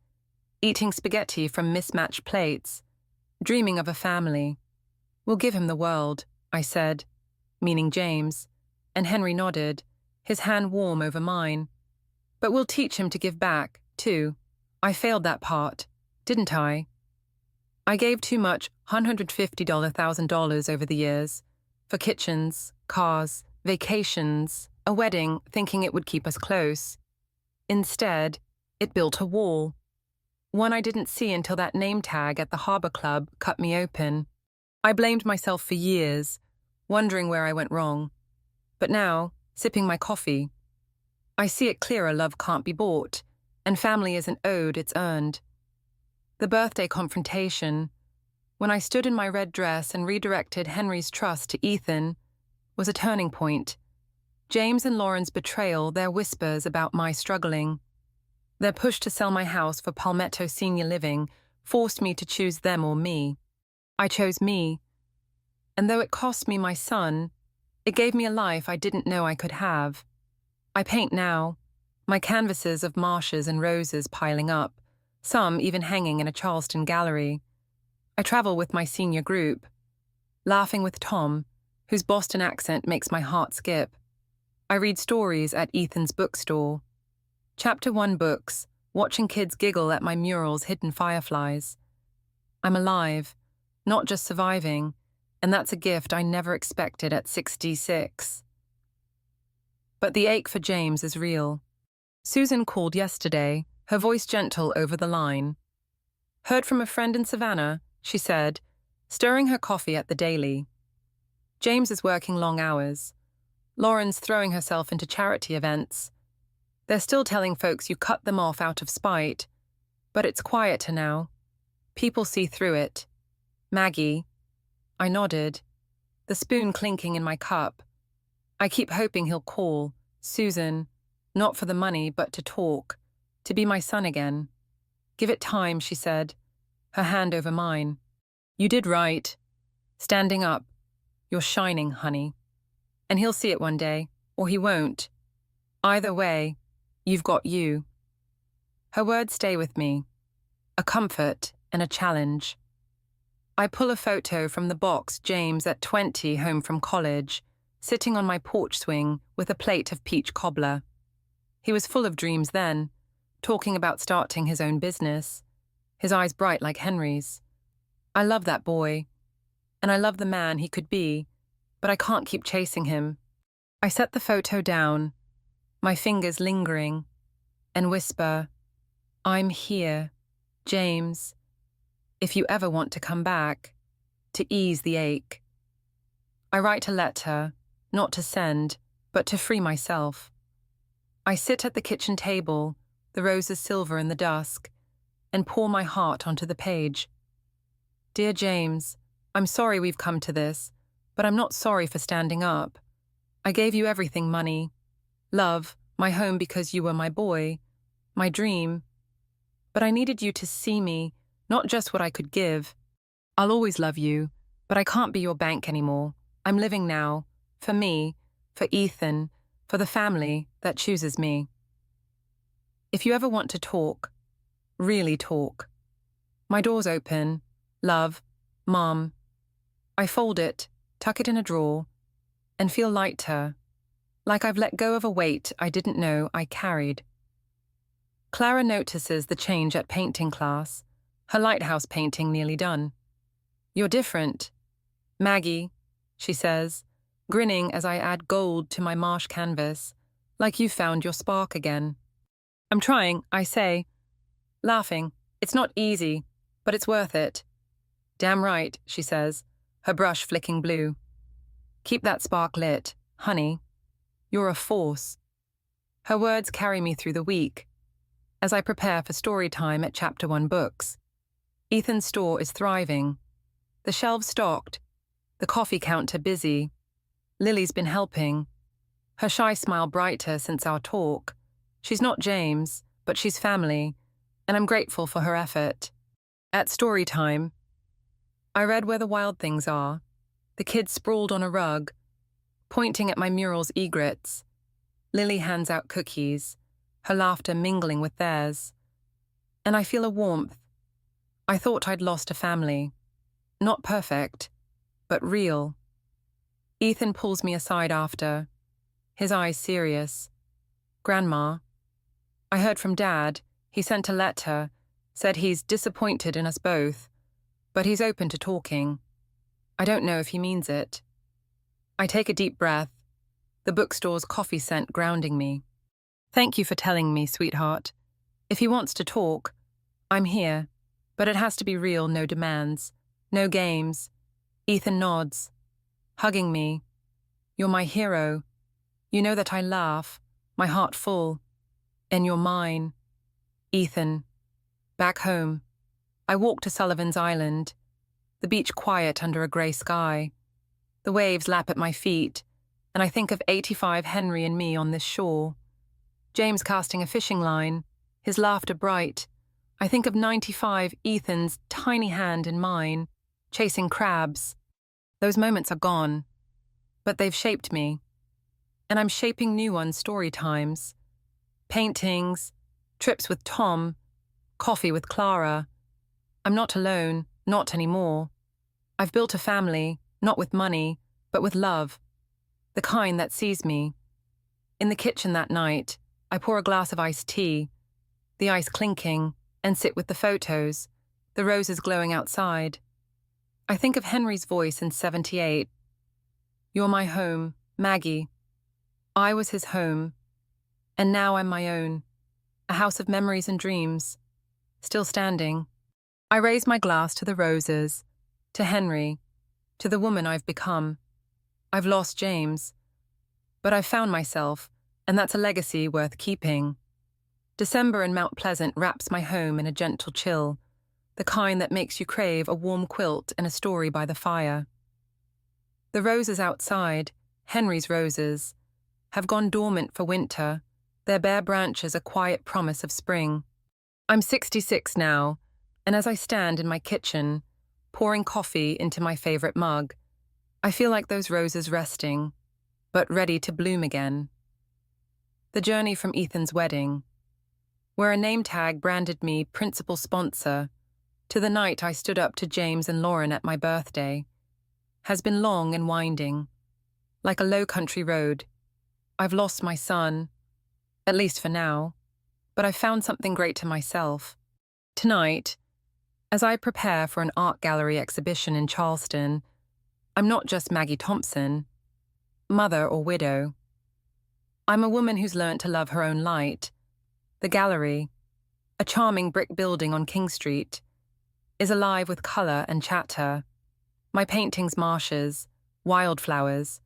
eating spaghetti from mismatched plates, dreaming of a family. We'll give him the world, I said, meaning James, and Henry nodded, his hand warm over mine. But we'll teach him to give back, too. I failed that part, didn't I? I gave too much $150,000 over the years, for kitchens, cars, vacations, a wedding, thinking it would keep us close. Instead, it built a wall. One I didn't see until that name tag at the Harbor Club cut me open. I blamed myself for years, wondering where I went wrong. But now, sipping my coffee, I see it clearer. Love can't be bought, and family isn't owed, it's earned. The birthday confrontation, when I stood in my red dress and redirected Henry's trust to Ethan, was a turning point. James and Lauren's betrayal, their whispers about my struggling, their push to sell my house for Palmetto Senior Living, forced me to choose them or me. I chose me, and though it cost me my son, it gave me a life I didn't know I could have. I paint now, my canvases of marshes and roses piling up, some even hanging in a Charleston gallery. I travel with my senior group, laughing with Tom, whose Boston accent makes my heart skip. I read stories at Ethan's bookstore. Chapter 1 books, watching kids giggle at my murals, hidden fireflies. I'm alive, not just surviving, and that's a gift I never expected at 66. But the ache for James is real. Susan called yesterday, her voice gentle over the line. Heard from a friend in Savannah, she said, stirring her coffee at the Daily. James is working long hours. Lauren's throwing herself into charity events. They're still telling folks you cut them off out of spite, but it's quieter now. People see through it. Maggie. I nodded, the spoon clinking in my cup. I keep hoping he'll call, Susan, not for the money, but to talk, to be my son again. Give it time, she said, her hand over mine. You did right. Standing up. You're shining, honey. And he'll see it one day, or he won't. Either way, you've got you. Her words stay with me, a comfort and a challenge. I pull a photo from the box, James at 20, home from college, sitting on my porch swing with a plate of peach cobbler. He was full of dreams then, talking about starting his own business, his eyes bright like Henry's. I love that boy, and I love the man he could be, but I can't keep chasing him. I set the photo down, my fingers lingering, and whisper, I'm here, James, if you ever want to come back, to ease the ache. I write a letter, not to send, but to free myself. I sit at the kitchen table, the roses silver in the dusk, and pour my heart onto the page. Dear James, I'm sorry we've come to this, but I'm not sorry for standing up. I gave you everything: money, love, my home, because you were my boy, my dream. But I needed you to see me, not just what I could give. I'll always love you, but I can't be your bank anymore. I'm living now, for me, for Ethan, for the family that chooses me. If you ever want to talk, really talk. My door's open. Love, Mom. I fold it, tuck it in a drawer, and feel lighter, like I've let go of a weight I didn't know I carried. Clara notices the change at painting class, her lighthouse painting nearly done. You're different, Maggie, she says, grinning as I add gold to my marsh canvas, like you found your spark again. I'm trying, I say, laughing. It's not easy, but it's worth it. Damn right, she says, her brush flicking blue. Keep that spark lit, Honey, you're a force. Her words carry me through the week, as I prepare for story time at Chapter 1 Books. Ethan's store is thriving. The shelves stocked, the coffee counter busy. Lily's been helping, her shy smile brighter since our talk. She's not James, but she's family, and I'm grateful for her effort. At story time, I read Where the Wild Things Are. The kids sprawled on a rug, pointing at my mural's egrets. Lily hands out cookies, her laughter mingling with theirs. And I feel a warmth. I thought I'd lost a family. Not perfect, but real. Ethan pulls me aside after, his eyes serious. Grandma, I heard from Dad. He sent a letter, said he's disappointed in us both, but he's open to talking. I don't know if he means it. I take a deep breath, the bookstore's coffee scent grounding me. Thank you for telling me, sweetheart. If he wants to talk, I'm here, but it has to be real, no demands, no games. Ethan nods, hugging me. You're my hero. You know that I laugh, my heart full, and you're mine. Ethan. Back home, I walk to Sullivan's Island, the beach quiet under a grey sky. The waves lap at my feet, and I think of 85 Henry and me on this shore. James casting a fishing line, his laughter bright. I think of 95 Ethan's tiny hand in mine, chasing crabs. Those moments are gone, but they've shaped me. And I'm shaping new ones, story times. Paintings, trips with Tom, coffee with Clara. I'm not alone, not anymore. I've built a family, not with money, but with love. The kind that sees me. In the kitchen that night, I pour a glass of iced tea, the ice clinking, and sit with the photos, the roses glowing outside. I think of Henry's voice in 78. You're my home, Maggie. I was his home, and now I'm my own, a house of memories and dreams, still standing. I raise my glass to the roses, to Henry, to the woman I've become. I've lost James, but I've found myself, and that's a legacy worth keeping. December in Mount Pleasant wraps my home in a gentle chill, the kind that makes you crave a warm quilt and a story by the fire. The roses outside, Henry's roses, have gone dormant for winter, their bare branches a quiet promise of spring. I'm 66 now, and as I stand in my kitchen, pouring coffee into my favorite mug, I feel like those roses resting, but ready to bloom again. The journey from Ethan's wedding, where a name tag branded me principal sponsor, to the night I stood up to James and Lauren at my birthday, has been long and winding. Like a low-country road, I've lost my son, at least for now, but I've found something great to myself. Tonight, as I prepare for an art gallery exhibition in Charleston, I'm not just Maggie Thompson, mother or widow. I'm a woman who's learnt to love her own light. The gallery, a charming brick building on King Street, is alive with colour and chatter. My paintings marshes, wildflowers,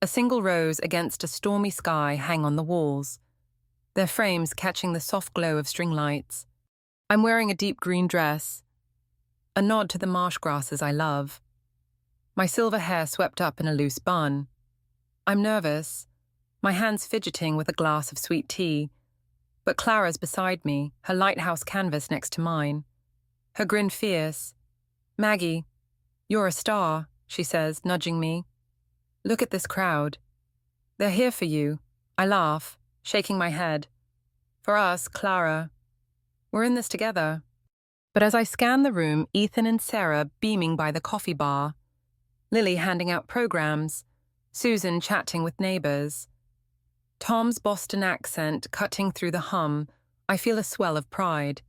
a single rose against a stormy sky hang on the walls, their frames catching the soft glow of string lights. I'm wearing a deep green dress, a nod to the marsh grasses I love. My silver hair swept up in a loose bun. I'm nervous, my hands fidgeting with a glass of sweet tea, but Clara's beside me, her lighthouse canvas next to mine. Her grin fierce. Maggie, you're a star, she says, nudging me. Look at this crowd. They're here for you. I laugh, shaking my head. For us, Clara. We're in this together. But as I scan the room, Ethan and Sarah beaming by the coffee bar, Lily handing out programs, Susan chatting with neighbours. Tom's Boston accent cutting through the hum, I feel a swell of pride.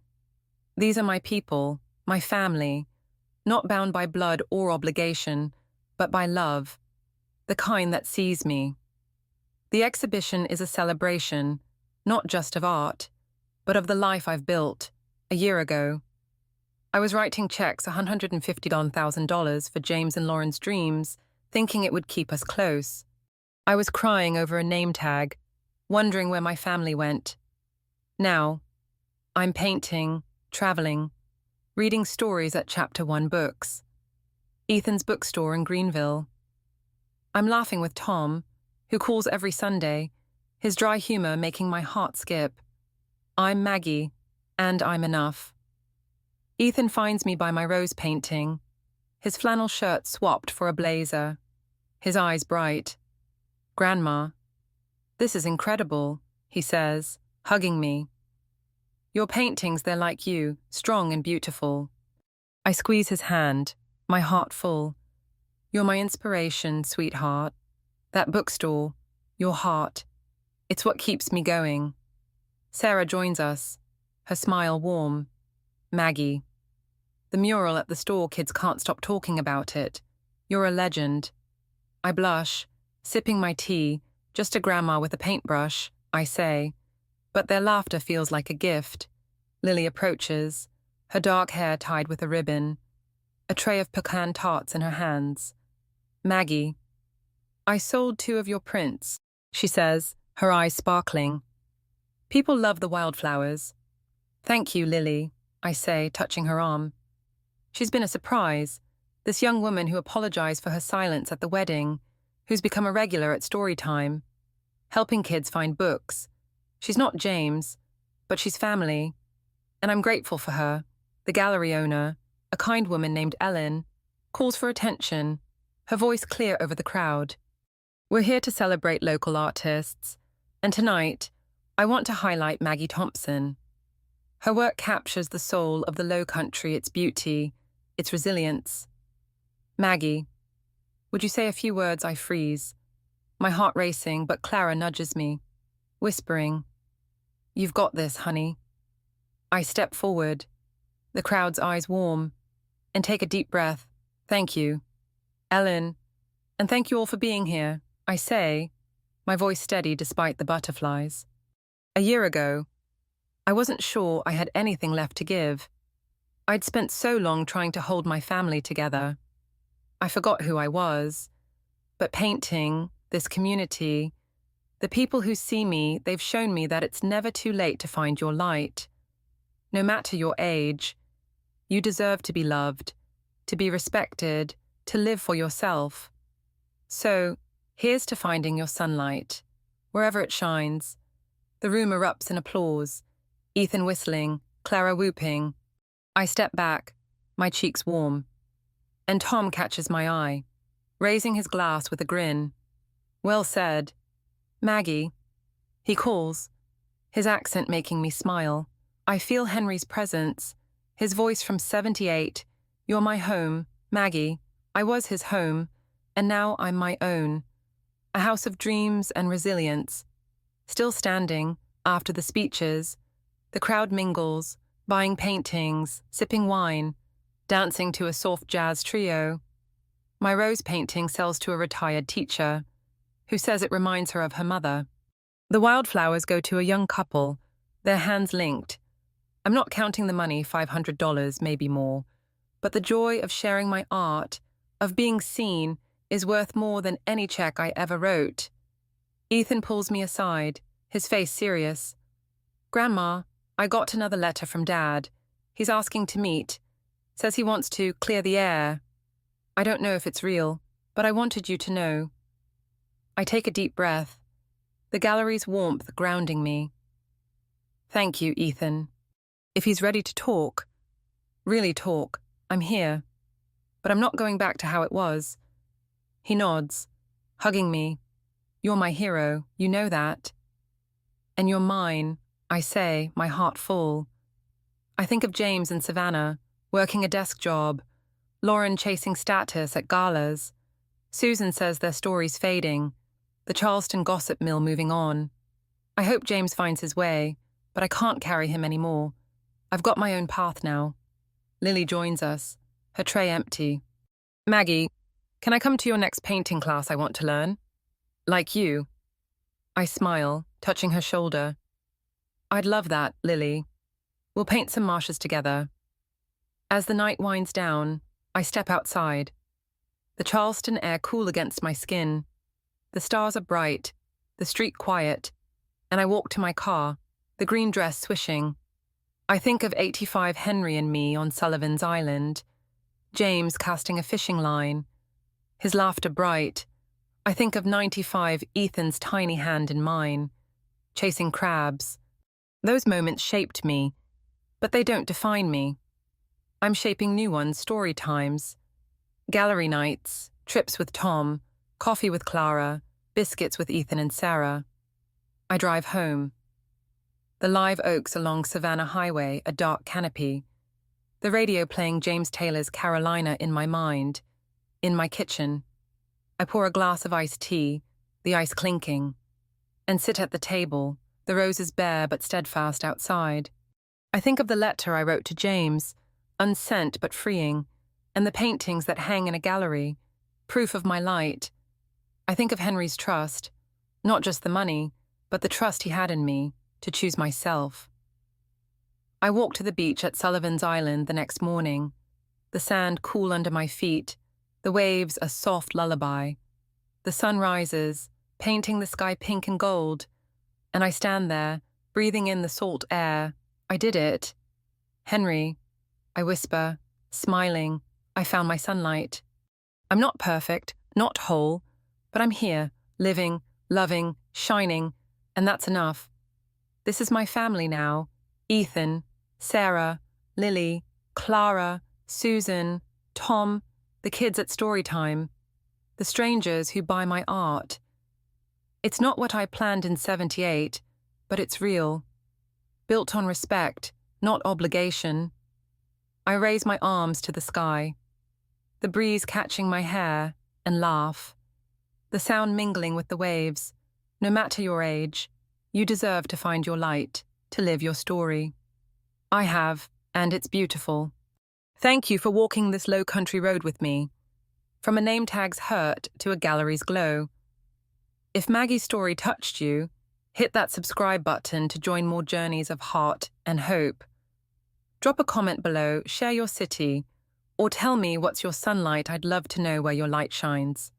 These are my people, my family, not bound by blood or obligation, but by love, the kind that sees me. The exhibition is a celebration, not just of art, but of the life I've built, a year ago. I was writing checks $150,000 for James and Lauren's dreams, thinking it would keep us close. I was crying over a name tag, wondering where my family went. Now, I'm painting, traveling, reading stories at Chapter 1 Books, Ethan's bookstore in Greenville. I'm laughing with Tom, who calls every Sunday, his dry humor making my heart skip. I'm Maggie, and I'm enough. Ethan finds me by my rose painting, his flannel shirt swapped for a blazer, his eyes bright. "Grandma, this is incredible," he says, hugging me. "Your paintings, they're like you, strong and beautiful." I squeeze his hand, my heart full. "You're my inspiration, sweetheart. That bookstore, your heart, it's what keeps me going." Sarah joins us, her smile warm. "Maggie, the mural at the store, kids can't stop talking about it. You're a legend." I blush, sipping my tea, just a grandma with a paintbrush, I say, but their laughter feels like a gift. Lily approaches, her dark hair tied with a ribbon, a tray of pecan tarts in her hands. "Maggie, I sold 2 of your prints," she says, her eyes sparkling. "People love the wildflowers." "Thank you, Lily," I say, touching her arm. She's been a surprise, this young woman who apologized for her silence at the wedding, who's become a regular at story time, helping kids find books. She's not James, but she's family, and I'm grateful for her. The gallery owner, a kind woman named Ellen, calls for attention, her voice clear over the crowd. We're here to celebrate local artists, and tonight, I want to highlight Maggie Thompson. Her work captures the soul of the Low Country, its beauty, its resilience. "Maggie, would you say a few words?" I freeze, my heart racing, but Clara nudges me, whispering, "You've got this, honey." I step forward, the crowd's eyes warm, and take a deep breath. "Thank you, Ellen, and thank you all for being here," I say, my voice steady despite the butterflies. A year ago, I wasn't sure I had anything left to give. I'd spent so long trying to hold my family together. I forgot who I was. But painting, this community, the people who see me, they've shown me that it's never too late to find your light. No matter your age, you deserve to be loved, to be respected, to live for yourself. So, here's to finding your sunlight, wherever it shines. The room erupts in applause, Ethan whistling, Clara whooping. I step back, my cheeks warm, and Tom catches my eye, raising his glass with a grin. "Well said. Maggie," he calls, his accent making me smile. I feel Henry's presence, his voice from 78, "You're my home, Maggie. I was his home, and now I'm my own. A house of dreams and resilience." Still standing, after the speeches, the crowd mingles, buying paintings, sipping wine, dancing to a soft jazz trio. My rose painting sells to a retired teacher, who says it reminds her of her mother. The wildflowers go to a young couple, their hands linked. I'm not counting the money, $500, maybe more, but the joy of sharing my art, of being seen, is worth more than any check I ever wrote. Ethan pulls me aside, his face serious. "Grandma, I got another letter from Dad. He's asking to meet. Says he wants to clear the air. I don't know if it's real, but I wanted you to know." I take a deep breath, the gallery's warmth grounding me. "Thank you, Ethan. If he's ready to talk, really talk, I'm here. But I'm not going back to how it was." He nods, hugging me. "You're my hero, you know that." "And you're mine," I say, my heart full. I think of James and Savannah, working a desk job, Lauren chasing status at galas. Susan says their story's fading, the Charleston gossip mill moving on. I hope James finds his way, but I can't carry him anymore. I've got my own path now. Lily joins us, her tray empty. "Maggie, can I come to your next painting class? I want to learn." "Like you." I smile, touching her shoulder. "I'd love that, Lily. We'll paint some marshes together." As the night winds down, I step outside. The Charleston air cool against my skin. The stars are bright, the street quiet, and I walk to my car, the green dress swishing. I think of 85 Henry and me on Sullivan's Island, James casting a fishing line, his laughter bright. I think of 95 Ethan's tiny hand in mine, chasing crabs. Those moments shaped me, but they don't define me. I'm shaping new ones, story times, gallery nights, trips with Tom, coffee with Clara, biscuits with Ethan and Sarah. I drive home. The live oaks along Savannah Highway, a dark canopy. The radio playing James Taylor's Carolina in my mind. In my kitchen. I pour a glass of iced tea, the ice clinking, and sit at the table, the roses bare but steadfast outside. I think of the letter I wrote to James, unsent but freeing, and the paintings that hang in a gallery, proof of my light. I think of Henry's trust, not just the money, but the trust he had in me, to choose myself. I walk to the beach at Sullivan's Island the next morning, the sand cool under my feet, the waves a soft lullaby. The sun rises, painting the sky pink and gold, and I stand there, breathing in the salt air. I did it. Henry, I whisper, smiling, I found my sunlight. I'm not perfect, not whole, but I'm here, living, loving, shining, and that's enough. This is my family now. Ethan, Sarah, Lily, Clara, Susan, Tom, the kids at story time, the strangers who buy my art. It's not what I planned in 78, but it's real. Built on respect, not obligation. I raise my arms to the sky, the breeze catching my hair, and laugh. The sound mingling with the waves. No matter your age, you deserve to find your light, to live your story. I have, and it's beautiful. Thank you for walking this low country road with me, from a name tag's hurt to a gallery's glow. If Maggie's story touched you, hit that subscribe button to join more journeys of heart and hope. Drop a comment below, share your city, or tell me what's your sunlight. I'd love to know where your light shines.